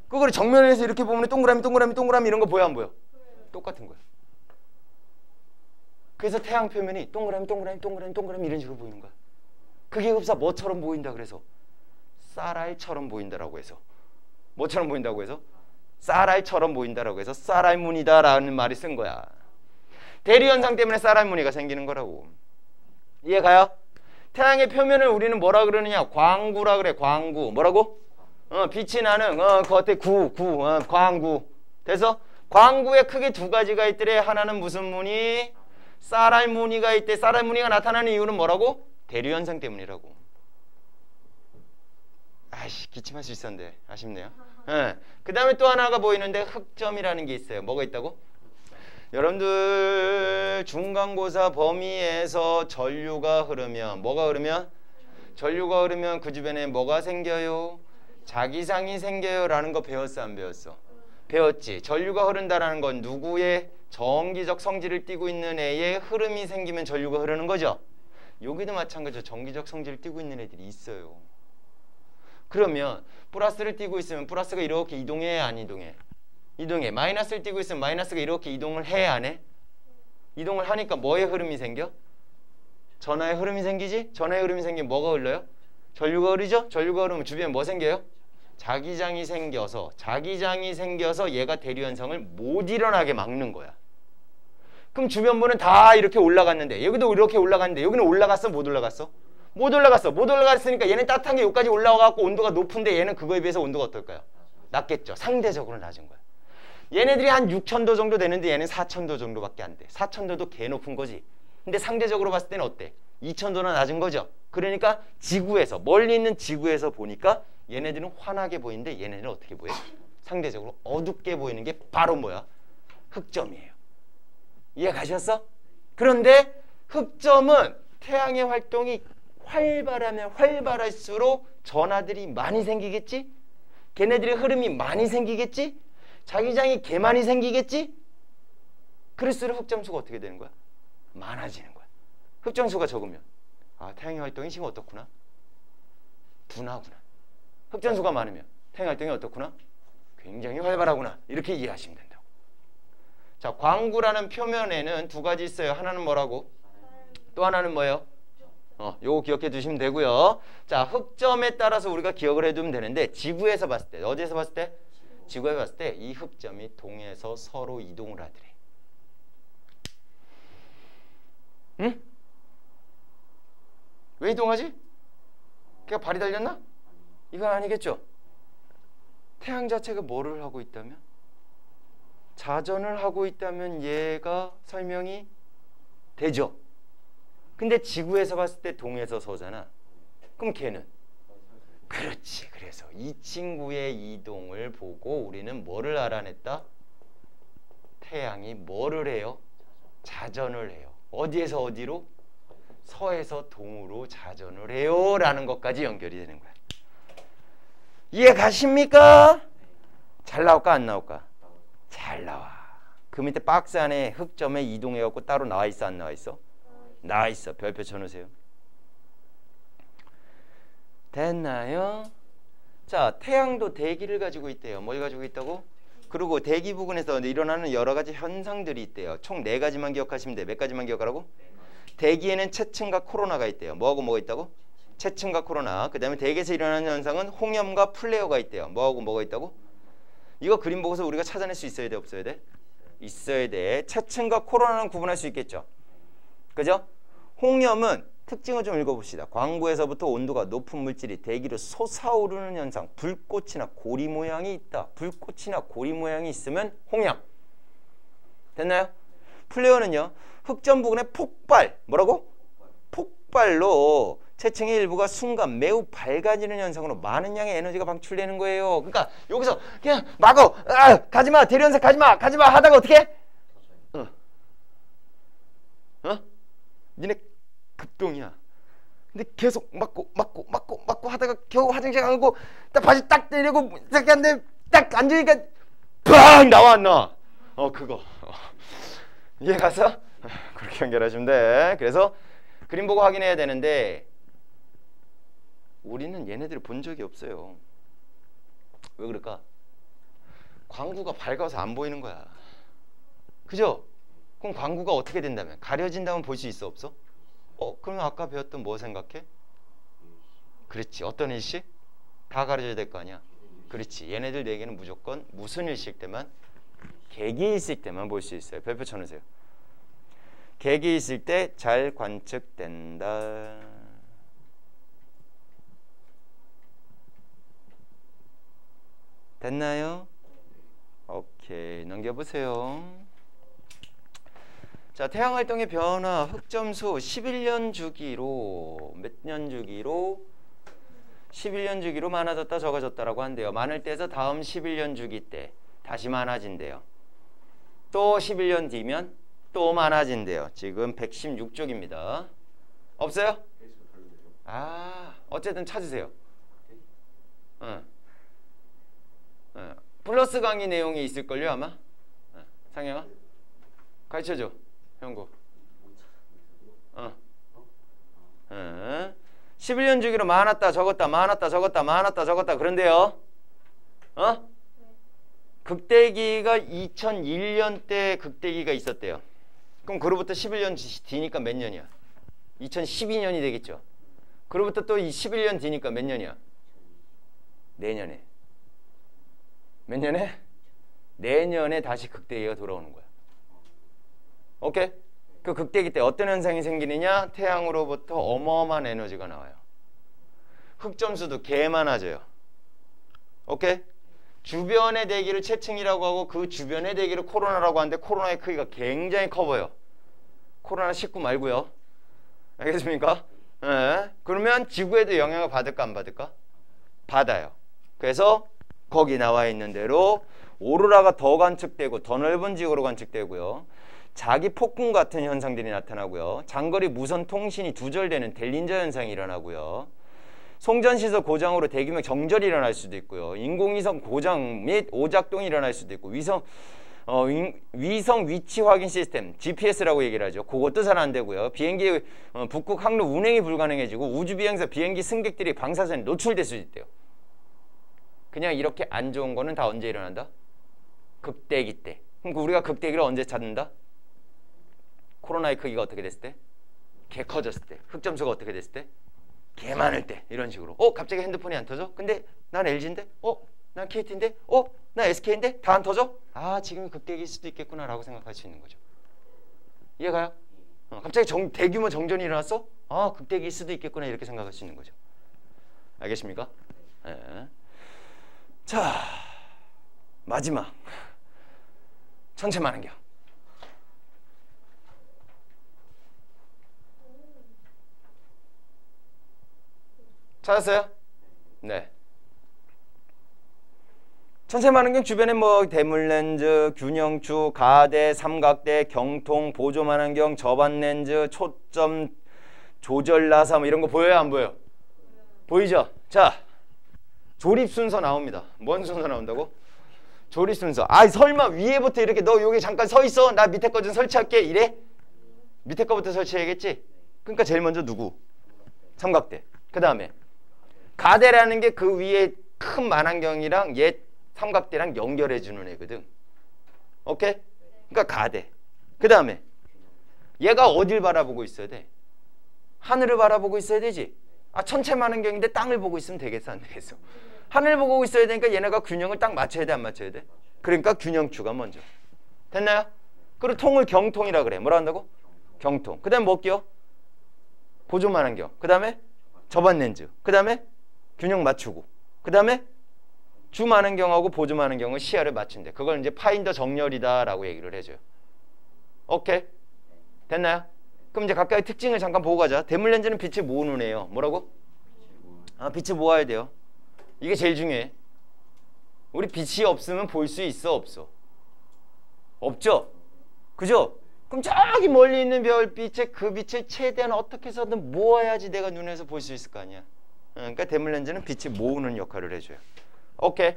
그거를 정면에서 이렇게 보면 동그라미 이런 거 보여 안 보여? 똑같은 거야. 그래서 태양 표면이 동그라미 이런 식으로 보이는 거야. 그게 흡사 뭐처럼 보인다 그래서? 쌀알처럼 보인다라고 해서. 뭐처럼 보인다고 해서? 쌀알처럼 보인다라고 해서 쌀알무늬다라는 말이 쓴 거야. 대류 현상 때문에 쌀알무늬가 생기는 거라고. 이해 가요? 태양의 표면을 우리는 뭐라 그러느냐? 광구라 그래. 광구. 뭐라고? 빛이 나는 겉에 광구. 그래서 광구에 크게 두 가지가 있더래. 하나는 무슨 무늬? 쌀알무늬가 있대. 쌀알무늬가 나타나는 이유는 뭐라고? 대류 현상 때문이라고. 아이씨, 기침할 수 있었는데 아쉽네요. 그 다음에 또 하나가 보이는데 흑점이라는 게 있어요. 뭐가 있다고? 여러분들 중간고사 범위에서 전류가 흐르면 뭐가 흐르면? 전류가 흐르면 그 주변에 뭐가 생겨요? 자기장이 생겨요 라는 거 배웠어 안 배웠어? 배웠지. 전류가 흐른다라는 건 누구의 정기적 성질을 띠고 있는 애의 흐름이 생기면 전류가 흐르는 거죠. 여기도 마찬가지로 정기적 성질을 띠고 있는 애들이 있어요. 그러면 플러스를 띠고 있으면 플러스가 이렇게 이동해 안 이동해? 이동해. 마이너스를 띠고 있으면 마이너스가 이렇게 이동을 해 안 해? 이동을 하니까 뭐의 흐름이 생겨? 전하의 흐름이 생기지? 전하의 흐름이 생기면 뭐가 흘러요? 전류가 흐르죠? 전류가 흐르면 주변에 뭐 생겨요? 자기장이 생겨서 얘가 대류 현상을 못 일어나게 막는 거야. 그럼 주변부는 다 이렇게 올라갔는데 여기도 이렇게 올라갔는데 여기는 올라갔어? 못 올라갔어? 못 올라갔으니까 얘는 따뜻한 게 여기까지 올라와갖고 온도가 높은데 얘는 그거에 비해서 온도가 어떨까요? 낮겠죠. 상대적으로 낮은 거야. 얘네들이 한 6,000도 정도 되는데 얘는 4,000도 정도밖에 안 돼. 4,000도도 개 높은 거지. 근데 상대적으로 봤을 때는 어때? 2,000도나 낮은 거죠. 그러니까 지구에서 멀리 있는 지구에서 보니까 얘네들은 환하게 보이는데 얘네들은 어떻게 보여? 상대적으로 어둡게 보이는 게 바로 뭐야? 흑점이에요. 이해 가셨어? 그런데 흑점은 태양의 활동이 활발하면 활발할수록 전하들이 많이 생기겠지? 걔네들의 흐름이 많이 생기겠지? 자기장이 개 많이 생기겠지? 그럴수록 흑점수가 어떻게 되는 거야? 많아지는 거야. 흑점수가 적으면 태양의 활동이 지금 어떻구나? 둔하구나. 흑점수가 많으면 태양의 활동이 어떻구나? 굉장히 활발하구나. 이렇게 이해하시면 된다고. 자, 광구라는 표면에는 두 가지 있어요. 하나는 뭐라고? 또 하나는 뭐예요? 요거 기억해 두시면 되고요. 자, 흑점에 따라서 우리가 기억을 해두면 되는데 지구에서 봤을 때, 어디에서 봤을 때? 지구에서 봤을 때 이 흑점이 동에서 서로 이동을 하더래. 응? 왜 이동하지? 걔가 발이 달렸나? 이건 아니겠죠. 태양 자체가 뭐를 하고 있다면? 자전을 하고 있다면 얘가 설명이 되죠. 근데 지구에서 봤을 때 동에서 서잖아. 그럼 걔는? 그렇지. 그래서 이 친구의 이동을 보고 우리는 뭐를 알아냈다? 태양이 뭐를 해요? 자전을 해요. 어디에서 어디로? 서에서 동으로 자전을 해요 라는 것까지 연결이 되는 거야. 이해 가십니까? 잘 나올까 안 나올까? 잘 나와. 그 밑에 박스 안에 흑점에 이동해갖고 따로 나와 있어 안 나와 있어? 나와 있어. 별표 쳐놓으세요. 됐나요? 자, 태양도 대기를 가지고 있대요. 뭘 가지고 있다고? 그리고 대기 부근에서 일어나는 여러 가지 현상들이 있대요. 총 4가지만 기억하시면 돼. 몇 가지만 기억하라고? 대기에는 체층과 코로나가 있대요. 뭐하고 뭐가 있다고? 체층과 코로나. 그 다음에 대기에서 일어나는 현상은 홍염과 플레어가 있대요. 뭐하고 뭐가 있다고? 이거 그림 보고서 우리가 찾아낼 수 있어야 돼? 없어야 돼? 있어야 돼. 체층과 코로나는 구분할 수 있겠죠. 그죠? 홍염은 특징을 좀 읽어봅시다. 광구에서부터 온도가 높은 물질이 대기로 솟아오르는 현상. 불꽃이나 고리 모양이 있다. 불꽃이나 고리 모양이 있으면 홍염. 됐나요? 플레어는요. 흑점 부근의 폭발. 뭐라고? 폭발로 체층의 일부가 순간 매우 밝아지는 현상으로 많은 양의 에너지가 방출되는 거예요. 그러니까 여기서 그냥 마구 가지마 대련사 가지마 하다가 어떻게 해? 니네 급동이야. 근데 계속 맞고 하다가 겨우 화장실 가고 딱 바지 딱 내리고 시작하는데 딱 앉으니까 팡 나와 안 나와? 그거 이해 가서 그렇게 연결하시면 돼. 그래서 그림 보고 확인해야 되는데 우리는 얘네들을 본 적이 없어요. 왜 그럴까? 광구가 밝아서 안 보이는 거야. 그죠? 그럼 광구가 어떻게 된다면? 가려진다면 볼 수 있어 없어? 그러면 아까 배웠던 뭐 생각해? 그렇지. 어떤 일시? 다 가려져야 될 거 아니야. 그렇지. 얘네들 4개는 무조건 무슨 일시일 때만? 계기일시일 때만 볼 수 있어요. 별표 쳐놓으세요. 계기일시일 때 잘 관측된다. 됐나요? 오케이. 넘겨보세요. 자, 태양활동의 변화, 흑점수 11년 주기로 몇 년 주기로? 11년 주기로 많아졌다 적어졌다라고 한대요. 많을 때에서 다음 11년 주기 때 다시 많아진대요. 또 11년 뒤면 또 많아진대요. 지금 116쪽입니다. 없어요? 어쨌든 찾으세요. 플러스 강의 내용이 있을걸요 아마? 상영아? 가르쳐줘. 형구. 11년 주기로 많았다 적었다 많았다 적었다 많았다 적었다 그런데요. 극대기가 2001년 때 극대기가 있었대요. 그럼 그로부터 11년 뒤니까 몇 년이야? 2012년이 되겠죠. 그로부터 또 11년 뒤니까 몇 년이야? 내년에. 몇 년에? 내년에 다시 극대기가 돌아오는 거야. 오케이? 그 극대기 때 어떤 현상이 생기느냐? 태양으로부터 어마어마한 에너지가 나와요. 흑점수도 개 많아져요. 오케이? 주변의 대기를 체층이라고 하고 그 주변의 대기를 코로나라고 하는데 코로나의 크기가 굉장히 커 보여. 코로나 19 말고요. 알겠습니까? 그러면 지구에도 영향을 받을까 안 받을까? 받아요. 그래서 거기 나와 있는 대로 오로라가 더 관측되고 더 넓은 지역으로 관측되고요. 자기 폭군 같은 현상들이 나타나고요. 장거리 무선 통신이 두절되는 델린저 현상이 일어나고요. 송전시설 고장으로 대규모 정절이 일어날 수도 있고요. 인공위성 고장 및 오작동이 일어날 수도 있고 위성 위치 확인 시스템 GPS라고 얘기를 하죠. 그것도 잘 안 되고요. 비행기 북극 항로 운행이 불가능해지고 우주비행사 비행기 승객들이 방사선에 노출될 수 있대요. 그냥 이렇게 안 좋은 거는 다 언제 일어난다? 극대기 때. 그럼 우리가 극대기를 언제 찾는다? 코로나의 크기가 어떻게 됐을 때? 개 커졌을 때. 흑점수가 어떻게 됐을 때? 개 많을 때. 이런 식으로. 갑자기 핸드폰이 안 터져? 근데 난 LG인데? 난 KT인데? 난 SK인데? 다 안 터져? 지금이 극대기일 수도 있겠구나 라고 생각할 수 있는 거죠. 이해가요? 갑자기 대규모 정전이 일어났어? 아, 극대기일 수도 있겠구나 이렇게 생각할 수 있는 거죠. 알겠습니까? 네. 자, 마지막 천체만원경. 찾았어요? 네. 천체만원경 주변에 뭐 대물렌즈, 균형추, 가대, 삼각대, 경통, 보조만원경, 접안렌즈, 초점, 조절나사 뭐 이런 거 보여요? 안 보여요? 보이죠? 자, 조립 순서 나옵니다. 뭔 순서 나온다고? 조립 순서. 아, 설마 위에부터 이렇게 너 여기 잠깐 서 있어. 나 밑에 거 좀 설치할게. 이래? 밑에 거부터 설치해야겠지? 그러니까 제일 먼저 누구? 삼각대. 그 다음에 가대라는 게 그 위에 큰 만안경이랑 옛 삼각대랑 연결해 주는 애거든. 오케이? 그러니까 가대. 그 다음에 얘가 어딜 바라보고 있어야 돼? 하늘을 바라보고 있어야 되지. 아, 천체만원경인데 땅을 보고 있으면 되겠어, 안 되겠어? 하늘 보고 있어야 되니까 얘네가 균형을 딱 맞춰야 돼, 안 맞춰야 돼? 그러니까 균형추가 먼저. 됐나요? 그리고 통을 경통이라 그래. 뭐라 한다고? 경통. 그 다음에 뭐 끼워? 보조만원경. 그 다음에 접안렌즈. 그 다음에 균형 맞추고. 그 다음에 주만원경하고 보조만원경은 시야를 맞춘대. 그걸 이제 파인더 정렬이다 라고 얘기를 해줘요. 오케이? 됐나요? 그럼 이제 각각의 특징을 잠깐 보고 가자. 대물렌즈는 빛을 모으는 애예요. 뭐라고? 아, 빛을 모아야 돼요. 이게 제일 중요해. 우리 빛이 없으면 볼 수 있어, 없어? 없죠? 그죠? 그럼 저기 멀리 있는 별빛에 그 빛을 최대한 어떻게 해서든 모아야지 내가 눈에서 볼 수 있을 거 아니야. 그러니까 대물렌즈는 빛을 모으는 역할을 해줘요. 오케이?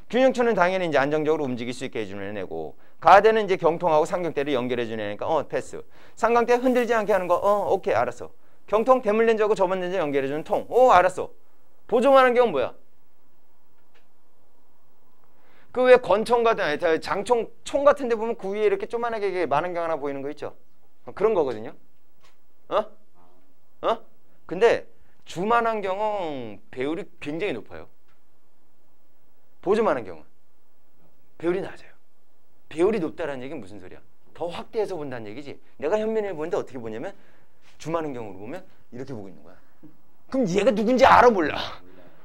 균형추는 당연히 이제 안정적으로 움직일 수 있게 해주는 애고, 가대는 이제 경통하고 삼각대를 연결해주는 애니까 패스. 삼각대 흔들지 않게 하는 거 오케이, 알았어. 경통 대물렌즈하고 접안렌즈 연결해주는 통, 알았어. 보조만원경은 뭐야? 그 왜 권총 같은 장총 총 같은 데 보면 그 위에 이렇게 조그만하게 만원경 하나 보이는 거 있죠? 그런 거거든요. 근데 주만원경은 배율이 굉장히 높아요. 보조만원경은 배율이 낮아요. 배율이 높다는 얘기는 무슨 소리야? 더 확대해서 본다는 얘기지. 내가 현면에 보는데 어떻게 보냐면 주만원경으로 보면 이렇게 보고 있는 거야. 그럼 얘가 누군지 알아, 몰라?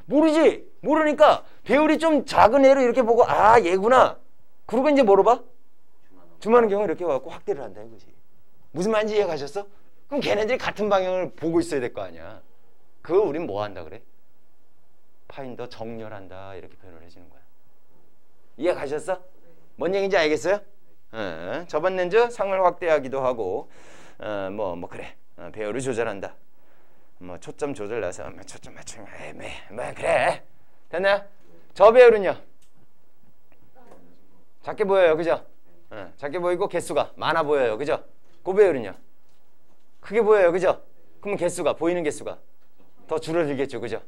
모르지? 모르니까 배율이 좀 작은 애로 이렇게 보고 아, 얘구나. 그러고 이제 뭐로 봐? 주만원경을 이렇게 와갖고 확대를 한다 이거지. 무슨 말인지 이해 가셨어? 그럼 걔네들이 같은 방향을 보고 있어야 될 거 아니야. 그걸 우린 뭐 한다 그래? 파인더 정렬한다 이렇게 표현을 해주는 거야. 이해 가셨어? 뭔 얘기인지 알겠어요? 접안렌즈 상을 확대하기도 하고 뭐 그래. 배열을 조절한다. 뭐 초점 조절 나서 초점 맞추면 뭐 그래. 됐나요? 저 배열은요? 작게 보여요, 그죠? 작게 보이고 개수가 많아 보여요, 그죠? 그 배열은요? 크게 보여요, 그죠? 그럼 개수가 보이는 개수가 더 줄어들겠죠, 그죠?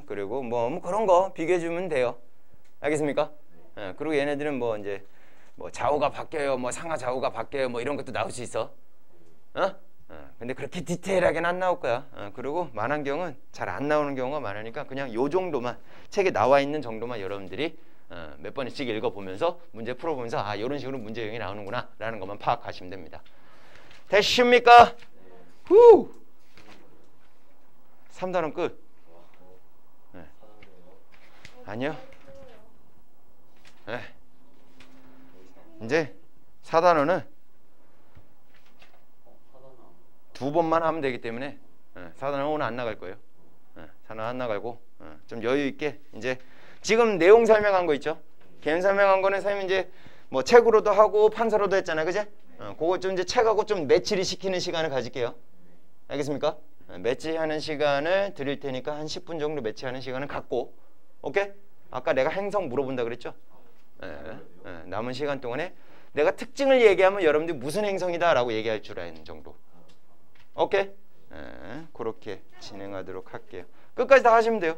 그리고 뭐 그런 거 비교해주면 돼요. 알겠습니까? 그리고 얘네들은 뭐 이제 뭐 좌우가 바뀌어요, 뭐 상하 좌우가 바뀌어요, 뭐 이런 것도 나올 수 있어. 근데 그렇게 디테일하게는 안 나올 거야. 그리고 만안경은 잘 안 나오는 경우가 많으니까 그냥 요 정도만 책에 나와 있는 정도만 여러분들이 몇 번씩 읽어보면서 문제 풀어보면서 아, 이런 식으로 문제 유형이 나오는구나 라는 것만 파악하시면 됩니다. 되십니까? 후! 3단원 끝. 아니요. 이제 4단원은 2번만 하면 되기 때문에 4단원 오늘 안 나갈 거예요. 4단원 안 나가고 좀 여유 있게 이제 지금 내용 설명한 거 있죠? 개념 설명한 거는 선생님 이제 뭐 책으로도 하고 판서로도 했잖아요, 그제? 그거 좀 이제 책하고 좀 매치를 시키는 시간을 가질게요. 알겠습니까? 매치하는 시간을 드릴 테니까 한 10분 정도 매치하는 시간을 갖고, 오케이? 아까 내가 행성 물어본다 그랬죠? 남은 시간 동안에 내가 특징을 얘기하면 여러분들이 무슨 행성이다 라고 얘기할 줄 아는 정도. 오케이? 그렇게 진행하도록 할게요. 끝까지 다 하시면 돼요.